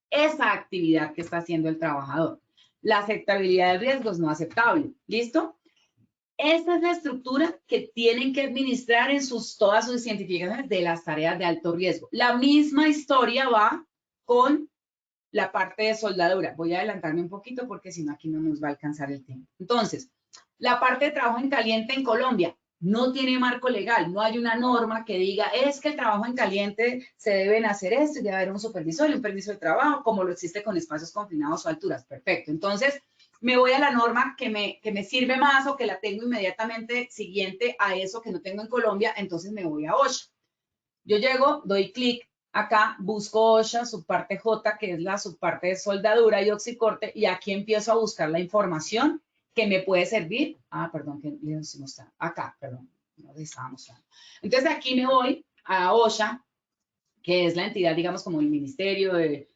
esa actividad que está haciendo el trabajador. La aceptabilidad del riesgo es no aceptable. ¿Listo? Esta es la estructura que tienen que administrar en todas sus identificaciones de las tareas de alto riesgo. La misma historia va con la parte de soldadura. Voy a adelantarme un poquito porque si no aquí no nos va a alcanzar el tiempo. Entonces, la parte de trabajo en caliente en Colombia no tiene marco legal, no hay una norma que diga es que el trabajo en caliente se deben hacer esto y debe haber un supervisor y un permiso de trabajo como lo existe con espacios confinados o alturas. Perfecto. Entonces, me voy a la norma que me sirve más o que la tengo inmediatamente siguiente a eso que no tengo en Colombia, entonces me voy a OSHA. Yo llego, doy clic acá, busco OSHA, subparte J, que es la subparte de soldadura y oxicorte, y aquí empiezo a buscar la información que me puede servir. Perdón, que no está acá, perdón, no les estaba mostrando. Entonces aquí me voy a OSHA, que es la entidad, digamos, como el Ministerio de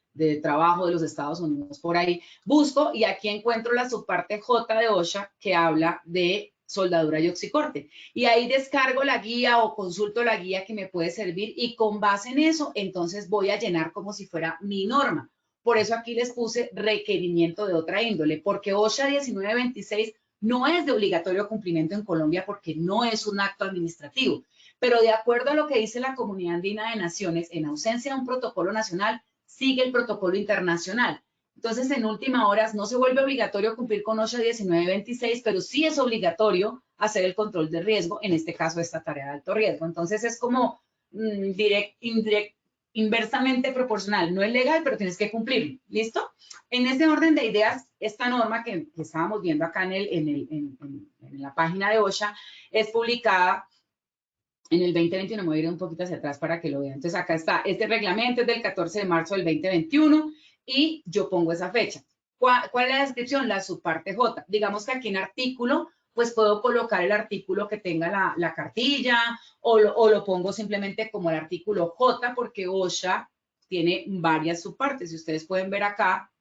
Trabajo de los Estados Unidos, por ahí. Busco y aquí encuentro la subparte J de OSHA que habla de soldadura y oxicorte. Y ahí descargo la guía o consulto la guía que me puede servir y con base en eso, entonces voy a llenar como si fuera mi norma. Por eso aquí les puse requerimiento de otra índole, porque OSHA 1926 no es de obligatorio cumplimiento en Colombia porque no es un acto administrativo. Pero de acuerdo a lo que dice la Comunidad Andina de Naciones, en ausencia de un protocolo nacional, sigue el protocolo internacional. Entonces, en última hora, no se vuelve obligatorio cumplir con OSHA 1926, pero sí es obligatorio hacer el control de riesgo, en este caso, esta tarea de alto riesgo. Entonces, es como inversamente proporcional. No es legal, pero tienes que cumplirlo. ¿Listo? En ese orden de ideas, esta norma que estábamos viendo acá en la página de OSHA es publicada en el 2021. Me voy a ir un poquito hacia atrás para que lo vean. Entonces, acá está, este reglamento es del 14 de marzo del 2021 y yo pongo esa fecha. ¿Cuál es la descripción? La subparte J. Digamos que aquí en artículo, pues puedo colocar el artículo que tenga la cartilla o lo pongo simplemente como el artículo J porque OSHA tiene varias subpartes. Si ustedes pueden ver acá,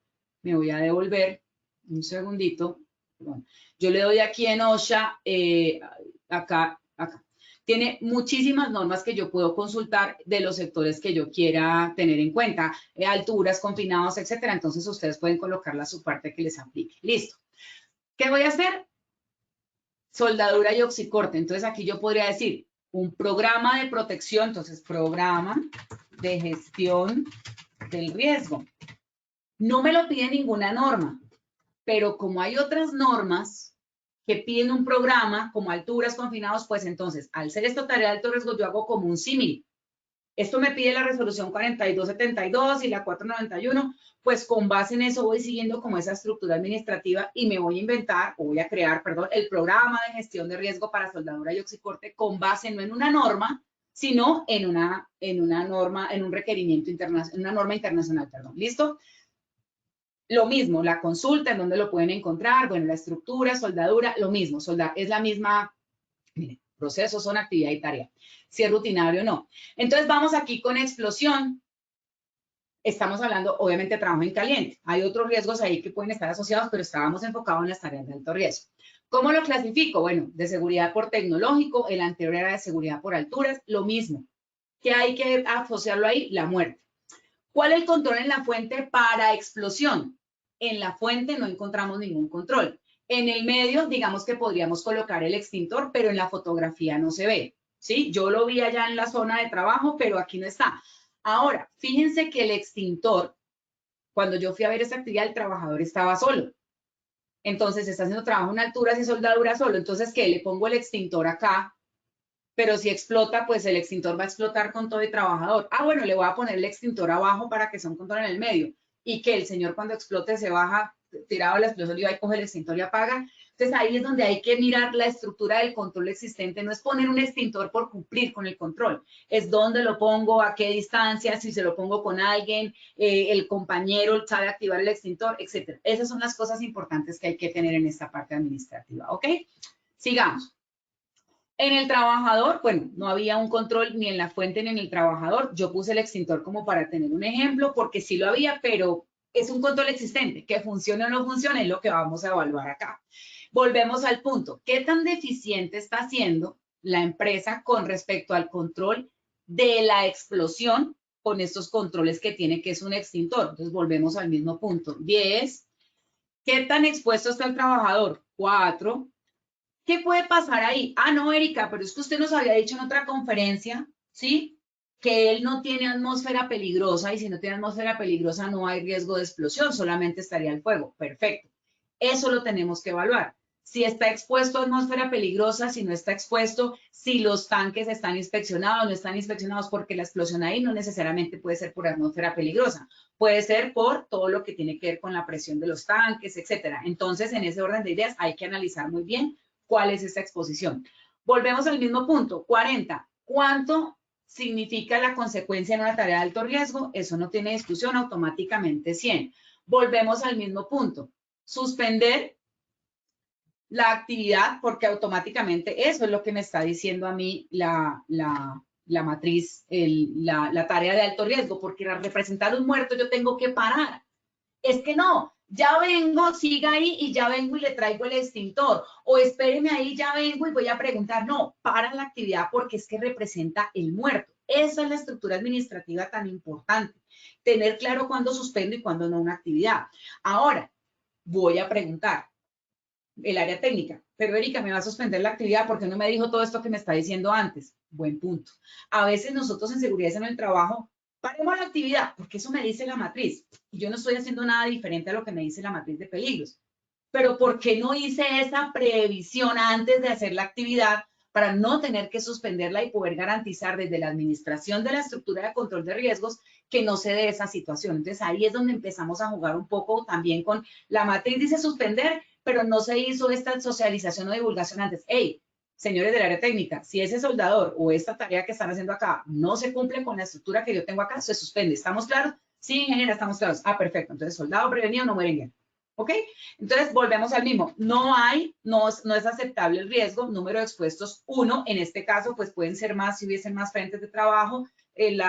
me voy a devolver un segundito perdón. Yo le doy aquí en OSHA, acá. Tiene muchísimas normas que yo puedo consultar de los sectores que yo quiera tener en cuenta, alturas, confinados, etcétera. Entonces, ustedes pueden colocarla a su parte que les aplique. Listo. ¿Qué voy a hacer? Soldadura y oxicorte. Entonces, aquí yo podría decir un programa de protección. Entonces, programa de gestión del riesgo. No me lo pide ninguna norma, pero como hay otras normas que piden un programa como alturas, confinados, pues entonces, al ser esto tarea de alto riesgo, yo hago como un símil. Esto me pide la resolución 4272 y la 491, pues con base en eso voy siguiendo como esa estructura administrativa y me voy a inventar, o voy a crear, perdón, el programa de gestión de riesgo para soldadura y oxicorte con base no en una norma, sino en una norma, en un requerimiento internacional, en una norma internacional, perdón. ¿Listo? Lo mismo, la consulta, en donde lo pueden encontrar, bueno, la estructura, soldadura, lo mismo, soldar, es la misma, miren, procesos son actividad y tarea, si es rutinario o no. Entonces vamos aquí con explosión, estamos hablando obviamente de trabajo en caliente, hay otros riesgos ahí que pueden estar asociados, pero estábamos enfocados en las tareas de alto riesgo. ¿Cómo lo clasifico? Bueno, de seguridad por tecnológico, el anterior era de seguridad por alturas, lo mismo. ¿Qué hay que asociarlo ahí? La muerte. ¿Cuál es el control en la fuente para explosión? En la fuente no encontramos ningún control. En el medio, digamos que podríamos colocar el extintor, pero en la fotografía no se ve, ¿sí? Yo lo vi allá en la zona de trabajo, pero aquí no está. Ahora, fíjense que el extintor, cuando yo fui a ver esa actividad, el trabajador estaba solo. Entonces, está haciendo trabajo en alturas y soldadura solo. Entonces, ¿qué? Le pongo el extintor acá, pero si explota, pues el extintor va a explotar con todo el trabajador. Ah, bueno, le voy a poner el extintor abajo para que sea un control en el medio. Y que el señor cuando explote se baja tirado a la explosión y va y coge el extintor y apaga. Entonces ahí es donde hay que mirar la estructura del control existente. No es poner un extintor por cumplir con el control. Es dónde lo pongo, a qué distancia, si se lo pongo con alguien, el compañero sabe activar el extintor, etc. Esas son las cosas importantes que hay que tener en esta parte administrativa. ¿Ok? Sigamos. En el trabajador, bueno, no había un control ni en la fuente ni en el trabajador. Yo puse el extintor como para tener un ejemplo, porque sí lo había, pero es un control existente. Que funcione o no funcione es lo que vamos a evaluar acá. Volvemos al punto. ¿Qué tan deficiente está haciendo la empresa con respecto al control de la explosión con estos controles que tiene, que es un extintor? Entonces, volvemos al mismo punto. 10. ¿Qué tan expuesto está el trabajador? 4. ¿Qué puede pasar ahí? Ah, no, Erika, pero es que usted nos había dicho en otra conferencia, ¿sí? Que él no tiene atmósfera peligrosa y si no tiene atmósfera peligrosa no hay riesgo de explosión, solamente estaría el fuego. Perfecto. Eso lo tenemos que evaluar. Si está expuesto a atmósfera peligrosa, si no está expuesto, si los tanques están inspeccionados, no están inspeccionados, porque la explosión ahí no necesariamente puede ser por atmósfera peligrosa, puede ser por todo lo que tiene que ver con la presión de los tanques, etcétera. Entonces, en ese orden de ideas hay que analizar muy bien cuál es esta exposición. Volvemos al mismo punto, 40. ¿Cuánto significa la consecuencia en una tarea de alto riesgo? Eso no tiene discusión, automáticamente 100. Volvemos al mismo punto. Suspender la actividad porque automáticamente eso es lo que me está diciendo a mí la matriz, la tarea de alto riesgo, porque al representar un muerto yo tengo que parar. Es que no, ya vengo, siga ahí y ya vengo y le traigo el extintor. O espéreme ahí, ya vengo y voy a preguntar. No, para la actividad porque es que representa el muerto. Esa es la estructura administrativa tan importante. Tener claro cuándo suspendo y cuándo no una actividad. Ahora, voy a preguntar el área técnica. Pero Erika, me va a suspender la actividad porque no me dijo todo esto que me está diciendo antes. Buen punto. A veces nosotros en seguridad en el trabajo paremos la actividad, porque eso me dice la matriz. Y yo no estoy haciendo nada diferente a lo que me dice la matriz de peligros. Pero ¿por qué no hice esa previsión antes de hacer la actividad para no tener que suspenderla y poder garantizar desde la administración de la estructura de control de riesgos que no se dé esa situación? Entonces ahí es donde empezamos a jugar un poco también con la matriz, dice suspender, pero no se hizo esta socialización o divulgación antes. Hey, señores del área técnica, si ese soldador o esta tarea que están haciendo acá no se cumple con la estructura que yo tengo acá, se suspende. ¿Estamos claros? Sí, ingeniera, estamos claros. Ah, perfecto. Entonces, soldado prevenido no muere en guerra. ¿Ok? Entonces, volvemos al mismo. No es aceptable el riesgo. Número de expuestos, 1. En este caso, pues pueden ser más si hubiesen más frentes de trabajo, el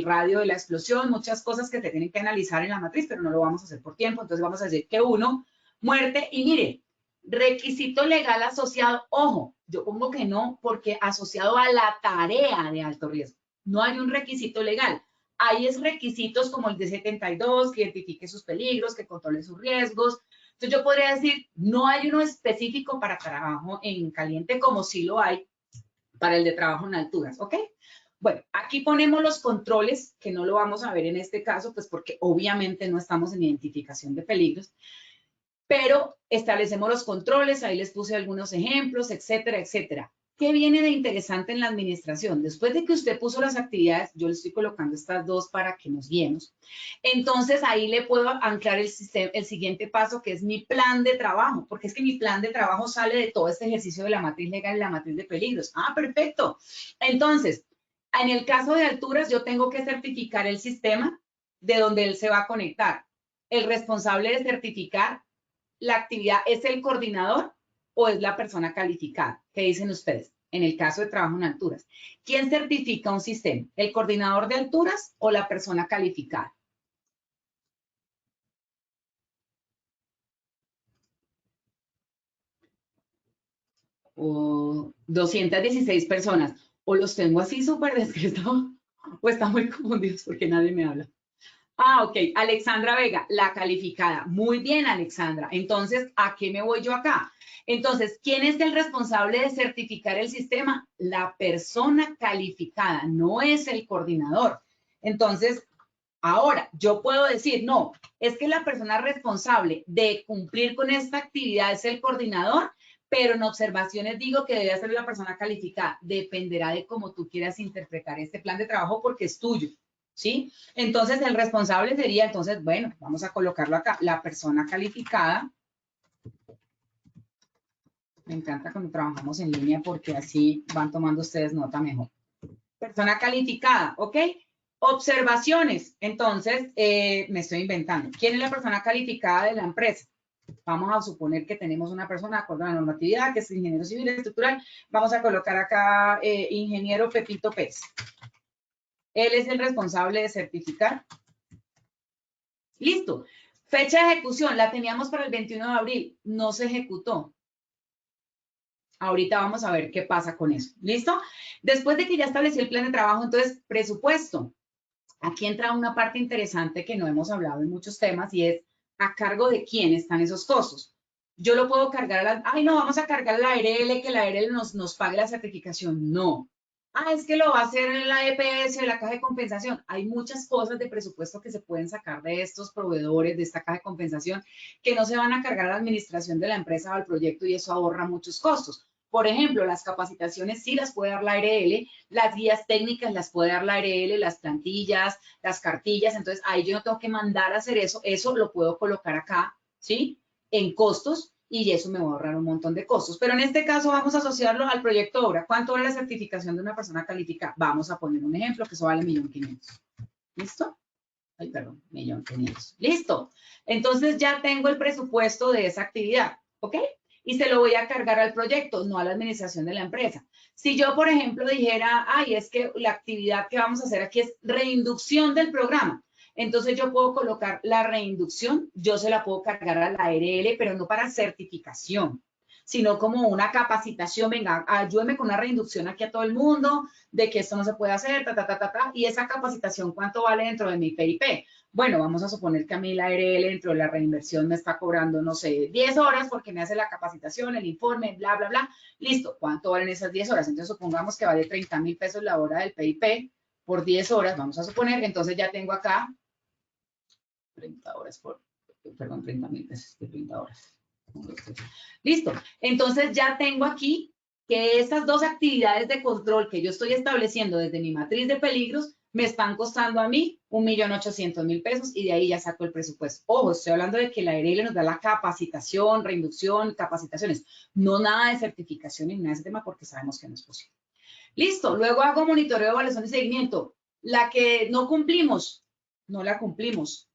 radio de la explosión, muchas cosas que te tienen que analizar en la matriz, pero no lo vamos a hacer por tiempo. Entonces, vamos a decir que 1, muerte. Y mire, Requisito legal asociado, ojo, yo pongo que no porque asociado a la tarea de alto riesgo. No hay un requisito legal. Hay es requisitos como el de 72, que identifique sus peligros, que controle sus riesgos. Entonces yo podría decir, no hay uno específico para trabajo en caliente como sí lo hay para el de trabajo en alturas, ¿ok? Bueno, aquí ponemos los controles, que no lo vamos a ver en este caso, pues porque obviamente no estamos en identificación de peligros, pero establecemos los controles, ahí les puse algunos ejemplos, etcétera, etcétera. ¿Qué viene de interesante en la administración? Después de que usted puso las actividades, yo le estoy colocando estas dos para que nos guiemos. Entonces, ahí le puedo anclar el siguiente paso, que es mi plan de trabajo, porque es que mi plan de trabajo sale de todo este ejercicio de la matriz legal y la matriz de peligros. Ah, perfecto. Entonces, en el caso de alturas, yo tengo que certificar el sistema de donde él se va a conectar. El responsable de certificar la actividad es el coordinador o es la persona calificada. ¿Qué dicen ustedes? En el caso de trabajo en alturas. ¿Quién certifica un sistema? ¿El coordinador de alturas o la persona calificada? O 216 personas. O los tengo así súper descritos o están muy confundidos porque nadie me habla. Ah, ok. Alexandra Vega, la calificada. Muy bien, Alexandra. Entonces, ¿a qué me voy yo acá? Entonces, ¿quién es el responsable de certificar el sistema? La persona calificada, no es el coordinador. Entonces, ahora, yo puedo decir, no, es que la persona responsable de cumplir con esta actividad es el coordinador, pero en observaciones digo que debe ser la persona calificada. Dependerá de cómo tú quieras interpretar este plan de trabajo porque es tuyo. ¿Sí? Entonces, el responsable sería, entonces, bueno, vamos a colocarlo acá, la persona calificada. Me encanta cuando trabajamos en línea porque así van tomando ustedes nota mejor. Persona calificada, ¿ok? Observaciones, entonces, me estoy inventando. ¿Quién es la persona calificada de la empresa? Vamos a suponer que tenemos una persona de acuerdo a la normatividad, que es ingeniero civil estructural. Vamos a colocar acá ingeniero Pepito Pérez. Él es el responsable de certificar. Listo. Fecha de ejecución, la teníamos para el 21 de abril. No se ejecutó. Ahorita vamos a ver qué pasa con eso. ¿Listo? Después de que ya establecí el plan de trabajo, entonces, presupuesto. Aquí entra una parte interesante que no hemos hablado en muchos temas y es a cargo de quién están esos costos. Yo lo puedo cargar a la... Ay, no, vamos a cargar a la ARL, que la ARL nos pague la certificación. No. Ah, es que lo va a hacer en la EPS, la caja de compensación. Hay muchas cosas de presupuesto que se pueden sacar de estos proveedores, de esta caja de compensación, que no se van a cargar a la administración de la empresa o al proyecto y eso ahorra muchos costos. Por ejemplo, las capacitaciones sí las puede dar la ARL, las guías técnicas las puede dar la ARL, las plantillas, las cartillas. Entonces, ahí yo no tengo que mandar a hacer eso lo puedo colocar acá, ¿sí? En costos y eso me va a ahorrar un montón de costos. Pero en este caso vamos a asociarlo al proyecto de obra. ¿Cuánto vale la certificación de una persona calificada? Vamos a poner un ejemplo que eso vale 1.500.000. ¿Listo? Ay, perdón, 1.500.000. Listo. Entonces ya tengo el presupuesto de esa actividad, ¿ok? Y se lo voy a cargar al proyecto, no a la administración de la empresa. Si yo, por ejemplo, dijera, ay, es que la actividad que vamos a hacer aquí es reinducción del programa. Entonces yo puedo colocar la reinducción, yo se la puedo cargar a la ARL, pero no para certificación, sino como una capacitación. Venga, ayúdeme con una reinducción aquí a todo el mundo, de que esto no se puede hacer, y esa capacitación, ¿cuánto vale dentro de mi PIP? Bueno, vamos a suponer que a mí la ARL dentro de la reinversión me está cobrando, no sé, 10 horas porque me hace la capacitación, el informe, bla, bla, bla. Listo, ¿cuánto valen esas 10 horas? Entonces, supongamos que vale 30.000 pesos la hora del PIP por 10 horas, vamos a suponer, entonces ya tengo acá 30 horas por, perdón, 30.000 pesos de 30 horas. Listo, entonces ya tengo aquí que estas dos actividades de control que yo estoy estableciendo desde mi matriz de peligros me están costando a mí 1.800.000 pesos y de ahí ya saco el presupuesto. Ojo, estoy hablando de que la ARL nos da la capacitación, reinducción, capacitaciones, no nada de certificación ni nada de ese tema porque sabemos que no es posible. Listo, luego hago monitoreo, evaluación y seguimiento. La que no cumplimos, no la cumplimos.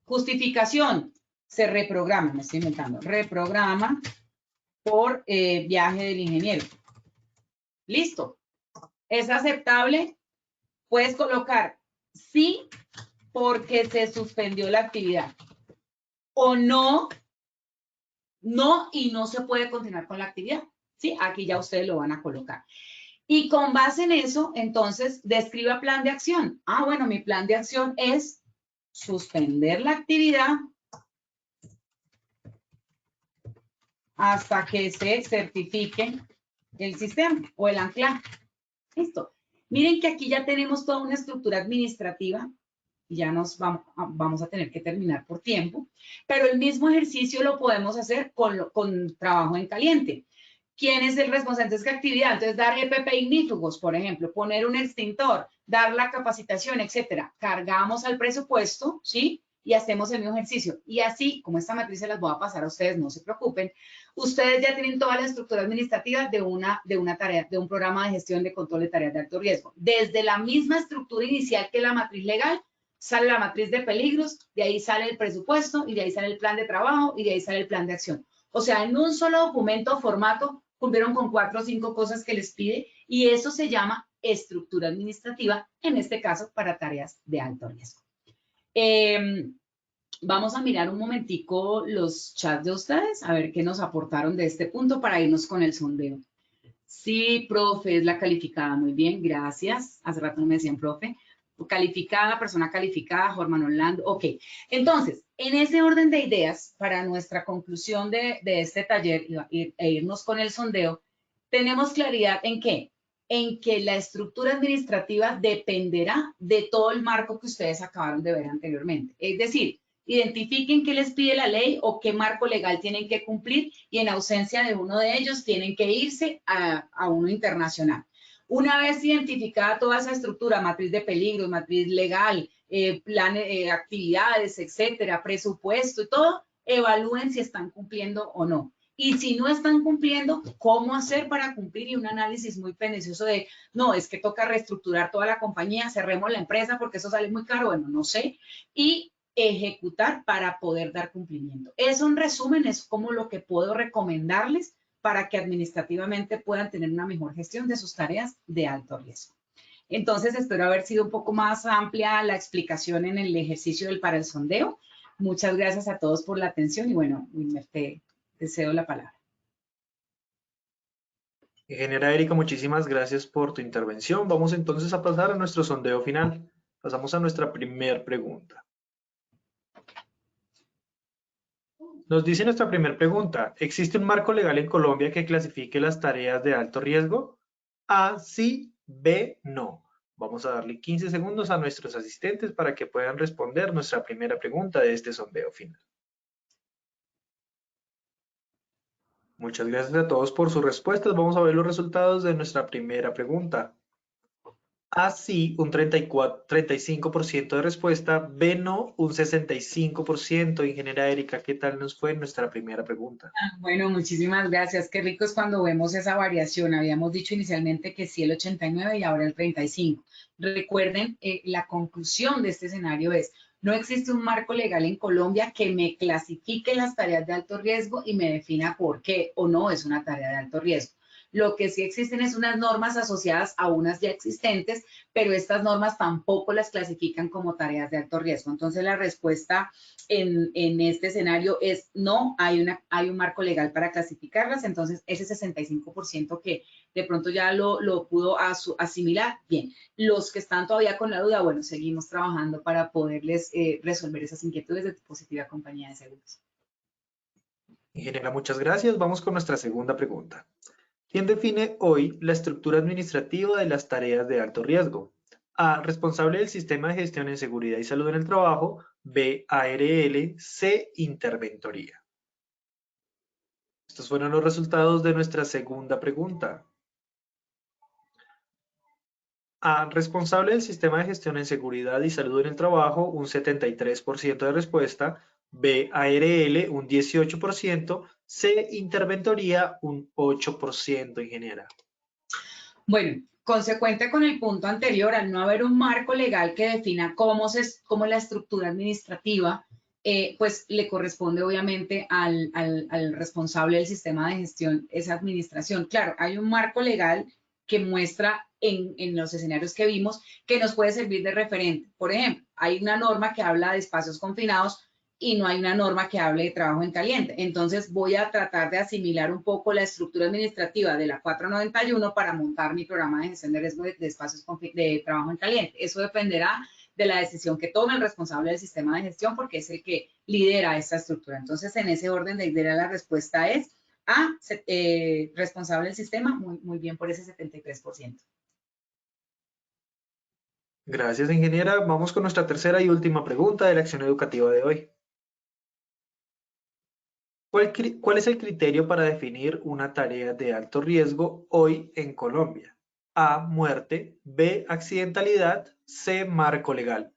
Justificación, se reprograma, me estoy inventando, reprograma por viaje del ingeniero. Listo. ¿Es aceptable? Puedes colocar sí porque se suspendió la actividad o no no, y no se puede continuar con la actividad. ¿Sí? Aquí ya ustedes lo van a colocar. Y con base en eso, entonces, describa plan de acción. Ah, bueno, mi plan de acción es suspender la actividad hasta que se certifique el sistema o el anclaje. Listo. Miren que aquí ya tenemos toda una estructura administrativa. Ya nos vamos a tener que terminar por tiempo, pero el mismo ejercicio lo podemos hacer con trabajo en caliente. ¿Quién es el responsable de esta actividad? Entonces, dar EPP ignífugos, por ejemplo, poner un extintor, dar la capacitación, etcétera. Cargamos al presupuesto, ¿sí? Y hacemos el mismo ejercicio. Y así, como esta matriz se las voy a pasar a ustedes, no se preocupen, ustedes ya tienen toda la estructura administrativa de una tarea, de un programa de gestión de control de tareas de alto riesgo. Desde la misma estructura inicial que la matriz legal, sale la matriz de peligros, de ahí sale el presupuesto, y de ahí sale el plan de trabajo, y de ahí sale el plan de acción. O sea, en un solo documento o formato, cumplieron con 4 o 5 cosas que les pide, y eso se llama estructura administrativa, en este caso para tareas de alto riesgo. Vamos a mirar un momentico los chats de ustedes, a ver qué nos aportaron de este punto para irnos con el sondeo. Sí, profe, es la calificada, muy bien, gracias. Hace rato me decían, profe. Calificada, persona calificada, Jorman Orlando, ok. Entonces, en ese orden de ideas, para nuestra conclusión de este taller e irnos con el sondeo, tenemos claridad en qué, en que la estructura administrativa dependerá de todo el marco que ustedes acabaron de ver anteriormente. Es decir, identifiquen qué les pide la ley o qué marco legal tienen que cumplir, y en ausencia de uno de ellos tienen que irse a uno internacional. Una vez identificada toda esa estructura, matriz de peligros, matriz legal, actividades, etcétera, presupuesto y todo, evalúen si están cumpliendo o no. Y si no están cumpliendo, ¿cómo hacer para cumplir? Y un análisis muy beneficioso de, no, es que toca reestructurar toda la compañía, cerremos la empresa porque eso sale muy caro, bueno, no sé. Y ejecutar para poder dar cumplimiento. Eso en resumen es como lo que puedo recomendarles para que administrativamente puedan tener una mejor gestión de sus tareas de alto riesgo. Entonces, espero haber sido un poco más amplia la explicación en el ejercicio para el sondeo. Muchas gracias a todos por la atención y bueno, Wilmer, te cedo la palabra. Ingeniera Erika, muchísimas gracias por tu intervención. Vamos entonces a pasar a nuestro sondeo final. Pasamos a nuestra primera pregunta. Nos dice nuestra primera pregunta, ¿existe un marco legal en Colombia que clasifique las tareas de alto riesgo? A, sí, B, no. Vamos a darle 15 segundos a nuestros asistentes para que puedan responder nuestra primera pregunta de este sondeo final. Muchas gracias a todos por sus respuestas. Vamos a ver los resultados de nuestra primera pregunta. A, sí, un 35% de respuesta. B, no, un 65%. Ingeniera Erika, ¿qué tal nos fue nuestra primera pregunta? Bueno, muchísimas gracias. Qué rico es cuando vemos esa variación. Habíamos dicho inicialmente que sí el 89 y ahora el 35. Recuerden, la conclusión de este escenario es, no existe un marco legal en Colombia que me clasifique las tareas de alto riesgo y me defina por qué o no es una tarea de alto riesgo. Lo que sí existen es unas normas asociadas a unas ya existentes, pero estas normas tampoco las clasifican como tareas de alto riesgo. Entonces, la respuesta en este escenario es no, hay un marco legal para clasificarlas. Entonces, ese 65% que de pronto ya lo pudo asimilar, bien. Los que están todavía con la duda, bueno, seguimos trabajando para poderles resolver esas inquietudes de Positiva Compañía de Seguros. Ingeniera, muchas gracias. Vamos con nuestra segunda pregunta. ¿Quién define hoy la estructura administrativa de las tareas de alto riesgo? A, responsable del sistema de gestión en seguridad y salud en el trabajo. B, ARL. C, interventoría. Estos fueron los resultados de nuestra segunda pregunta. A, responsable del sistema de gestión en seguridad y salud en el trabajo, un 73% de respuesta. B, ARL, un 18%. C, interventoría, un 8%, ingeniera. Bueno, consecuente con el punto anterior, al no haber un marco legal que defina cómo la estructura administrativa, pues le corresponde obviamente al responsable del sistema de gestión esa administración. Claro, hay un marco legal que muestra en los escenarios que vimos que nos puede servir de referente. Por ejemplo, hay una norma que habla de espacios confinados y no hay una norma que hable de trabajo en caliente. Entonces voy a tratar de asimilar un poco la estructura administrativa de la 491 para montar mi programa de gestión de riesgo de espacios de trabajo en caliente. Eso dependerá de la decisión que tome el responsable del sistema de gestión, porque es el que lidera esta estructura. Entonces, en ese orden de idea, la respuesta es A, responsable del sistema, muy bien por ese 73%. Gracias, ingeniera. Vamos con nuestra tercera y última pregunta de la acción educativa de hoy. ¿Cuál es el criterio para definir una tarea de alto riesgo hoy en Colombia? A, muerte, B, accidentalidad, C, marco legal.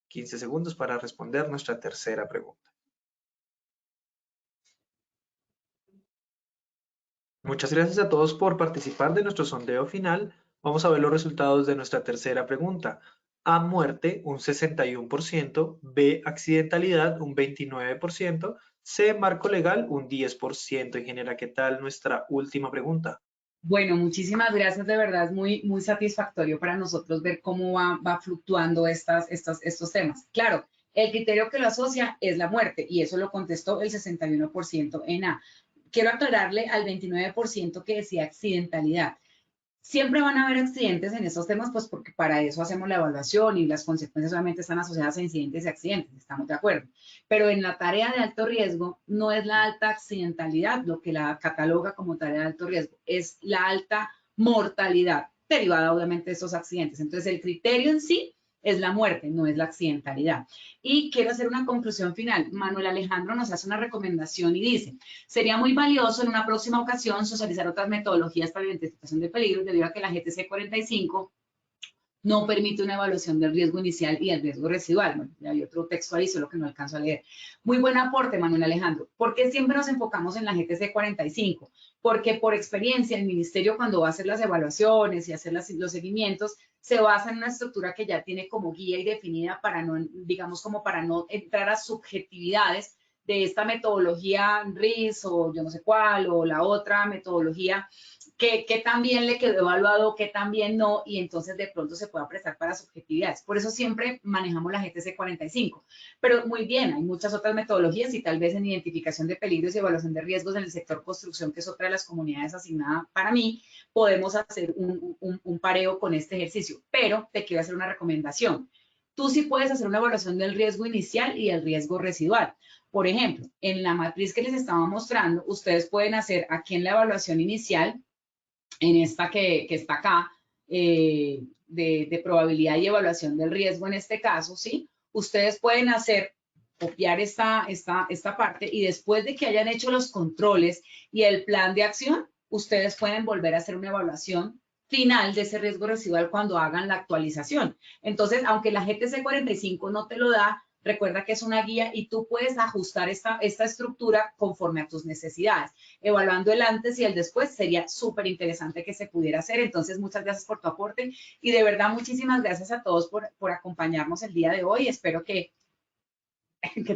15 segundos para responder nuestra tercera pregunta. Muchas gracias a todos por participar de nuestro sondeo final. Vamos a ver los resultados de nuestra tercera pregunta. A, muerte, un 61%, B, accidentalidad, un 29%, C, marco legal, un 10%. Ingeniera, ¿qué tal nuestra última pregunta? Bueno, muchísimas gracias, de verdad es muy satisfactorio para nosotros ver cómo va fluctuando estos temas. Claro, el criterio que lo asocia es la muerte y eso lo contestó el 61% en A. Quiero aclararle al 29% que decía accidentalidad. Siempre van a haber accidentes en estos temas, pues porque para eso hacemos la evaluación y las consecuencias solamente están asociadas a incidentes y accidentes, estamos de acuerdo. Pero en la tarea de alto riesgo no es la alta accidentalidad lo que la cataloga como tarea de alto riesgo, es la alta mortalidad derivada obviamente de esos accidentes. Entonces el criterio en sí es la muerte, no es la accidentalidad. Y quiero hacer una conclusión final. Manuel Alejandro nos hace una recomendación y dice, sería muy valioso en una próxima ocasión socializar otras metodologías para la identificación de peligros debido a que la GTC 45 no permite una evaluación del riesgo inicial y el riesgo residual. Bueno, hay otro texto ahí, solo que no alcanzo a leer. Muy buen aporte, Manuel Alejandro. ¿Por qué siempre nos enfocamos en la GTC 45? Porque por experiencia el ministerio cuando va a hacer las evaluaciones y hacer los seguimientos, se basa en una estructura que ya tiene como guía y definida para no, digamos, como para no entrar a subjetividades de esta metodología RIS o yo no sé cuál, o la otra metodología que también le quedó evaluado, que también no, y entonces de pronto se pueda prestar para subjetividades. Por eso siempre manejamos la GTC 45. Pero muy bien, hay muchas otras metodologías y tal vez en identificación de peligros y evaluación de riesgos en el sector construcción, que es otra de las comunidades asignada para mí, podemos hacer un pareo con este ejercicio. Pero te quiero hacer una recomendación. Tú sí puedes hacer una evaluación del riesgo inicial y del riesgo residual. Por ejemplo, en la matriz que les estaba mostrando, ustedes pueden hacer aquí en la evaluación inicial, en esta que está acá, de probabilidad y evaluación del riesgo en este caso, ¿sí? Ustedes pueden copiar esta parte y después de que hayan hecho los controles y el plan de acción, ustedes pueden volver a hacer una evaluación final de ese riesgo residual cuando hagan la actualización. Entonces, aunque la GTC 45 no te lo da, recuerda que es una guía y tú puedes ajustar esta estructura conforme a tus necesidades. Evaluando el antes y el después sería súper interesante que se pudiera hacer. Entonces, muchas gracias por tu aporte y de verdad muchísimas gracias a todos por acompañarnos el día de hoy. Espero que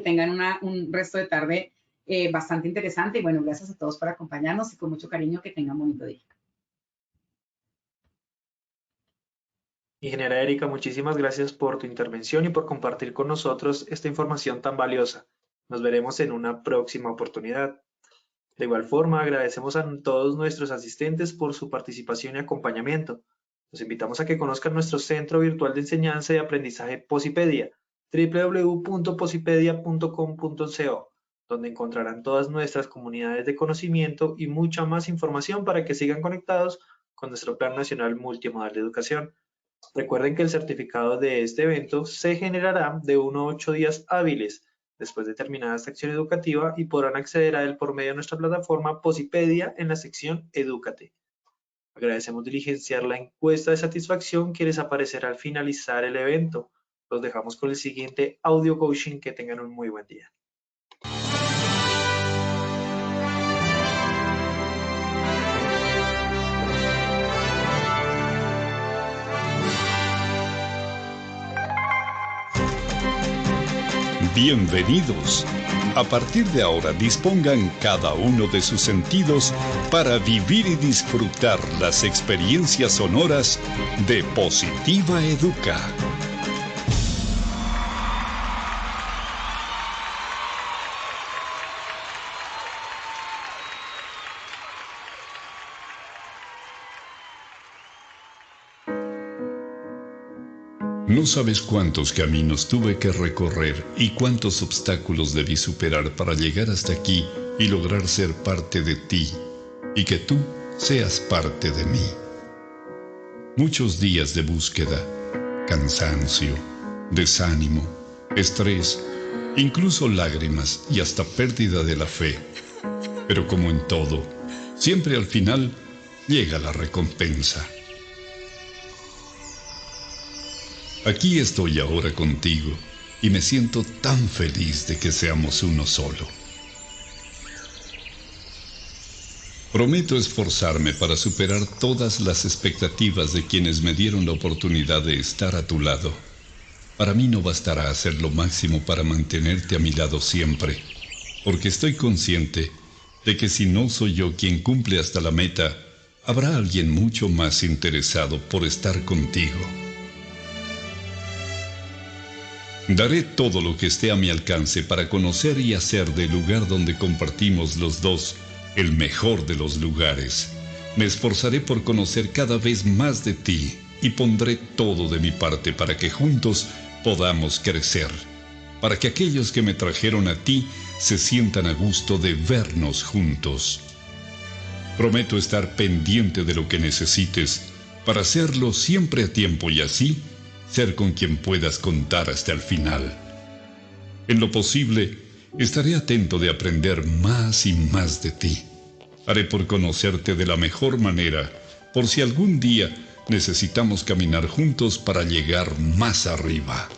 tengan un resto de tarde bastante interesante y bueno, gracias a todos por acompañarnos y con mucho cariño que tengan bonito día. Ingeniera Erika, muchísimas gracias por tu intervención y por compartir con nosotros esta información tan valiosa. Nos veremos en una próxima oportunidad. De igual forma, agradecemos a todos nuestros asistentes por su participación y acompañamiento. Los invitamos a que conozcan nuestro Centro Virtual de Enseñanza y Aprendizaje Posipedia, www.posipedia.com.co, donde encontrarán todas nuestras comunidades de conocimiento y mucha más información para que sigan conectados con nuestro Plan Nacional Multimodal de Educación. Recuerden que el certificado de este evento se generará de 1 a 8 días hábiles después de terminada esta acción educativa y podrán acceder a él por medio de nuestra plataforma Posipedia en la sección Edúcate. Agradecemos diligenciar la encuesta de satisfacción que les aparecerá al finalizar el evento. Los dejamos con el siguiente audio coaching. Que tengan un muy buen día. Bienvenidos. A partir de ahora dispongan cada uno de sus sentidos para vivir y disfrutar las experiencias sonoras de Positiva Educa. No sabes cuántos caminos tuve que recorrer y cuántos obstáculos debí superar para llegar hasta aquí y lograr ser parte de ti y que tú seas parte de mí. Muchos días de búsqueda, cansancio, desánimo, estrés, incluso lágrimas y hasta pérdida de la fe. Pero como en todo, siempre al final llega la recompensa. Aquí estoy ahora contigo y me siento tan feliz de que seamos uno solo. Prometo esforzarme para superar todas las expectativas de quienes me dieron la oportunidad de estar a tu lado. Para mí no bastará hacer lo máximo para mantenerte a mi lado siempre, porque estoy consciente de que si no soy yo quien cumple hasta la meta, habrá alguien mucho más interesado por estar contigo. Daré todo lo que esté a mi alcance para conocer y hacer del lugar donde compartimos los dos el mejor de los lugares. Me esforzaré por conocer cada vez más de ti y pondré todo de mi parte para que juntos podamos crecer, para que aquellos que me trajeron a ti se sientan a gusto de vernos juntos. Prometo estar pendiente de lo que necesites para hacerlo siempre a tiempo y así ser con quien puedas contar hasta el final. En lo posible, estaré atento de aprender más y más de ti. Haré por conocerte de la mejor manera, por si algún día necesitamos caminar juntos para llegar más arriba.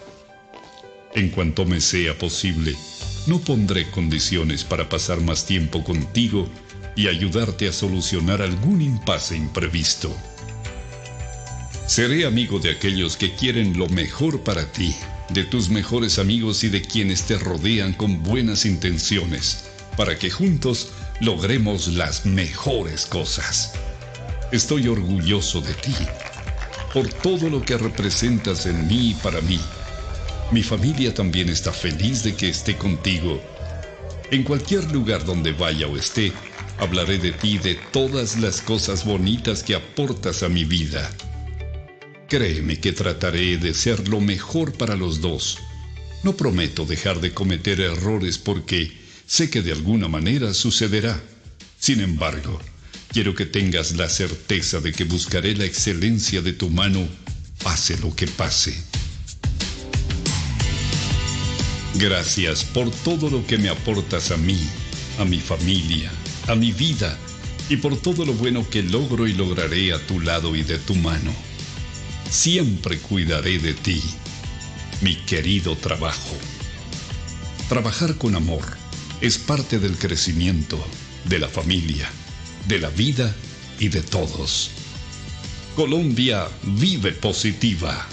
En cuanto me sea posible, no pondré condiciones para pasar más tiempo contigo y ayudarte a solucionar algún impasse imprevisto. Seré amigo de aquellos que quieren lo mejor para ti, de tus mejores amigos y de quienes te rodean con buenas intenciones, para que juntos logremos las mejores cosas. Estoy orgulloso de ti, por todo lo que representas en mí y para mí. Mi familia también está feliz de que esté contigo. En cualquier lugar donde vaya o esté, hablaré de ti y de todas las cosas bonitas que aportas a mi vida. Créeme que trataré de ser lo mejor para los dos. No prometo dejar de cometer errores porque sé que de alguna manera sucederá. Sin embargo, quiero que tengas la certeza de que buscaré la excelencia de tu mano, pase lo que pase. Gracias por todo lo que me aportas a mí, a mi familia, a mi vida y por todo lo bueno que logro y lograré a tu lado y de tu mano. Siempre cuidaré de ti, mi querido trabajo. Trabajar con amor es parte del crecimiento, de la familia, de la vida y de todos. Colombia vive positiva.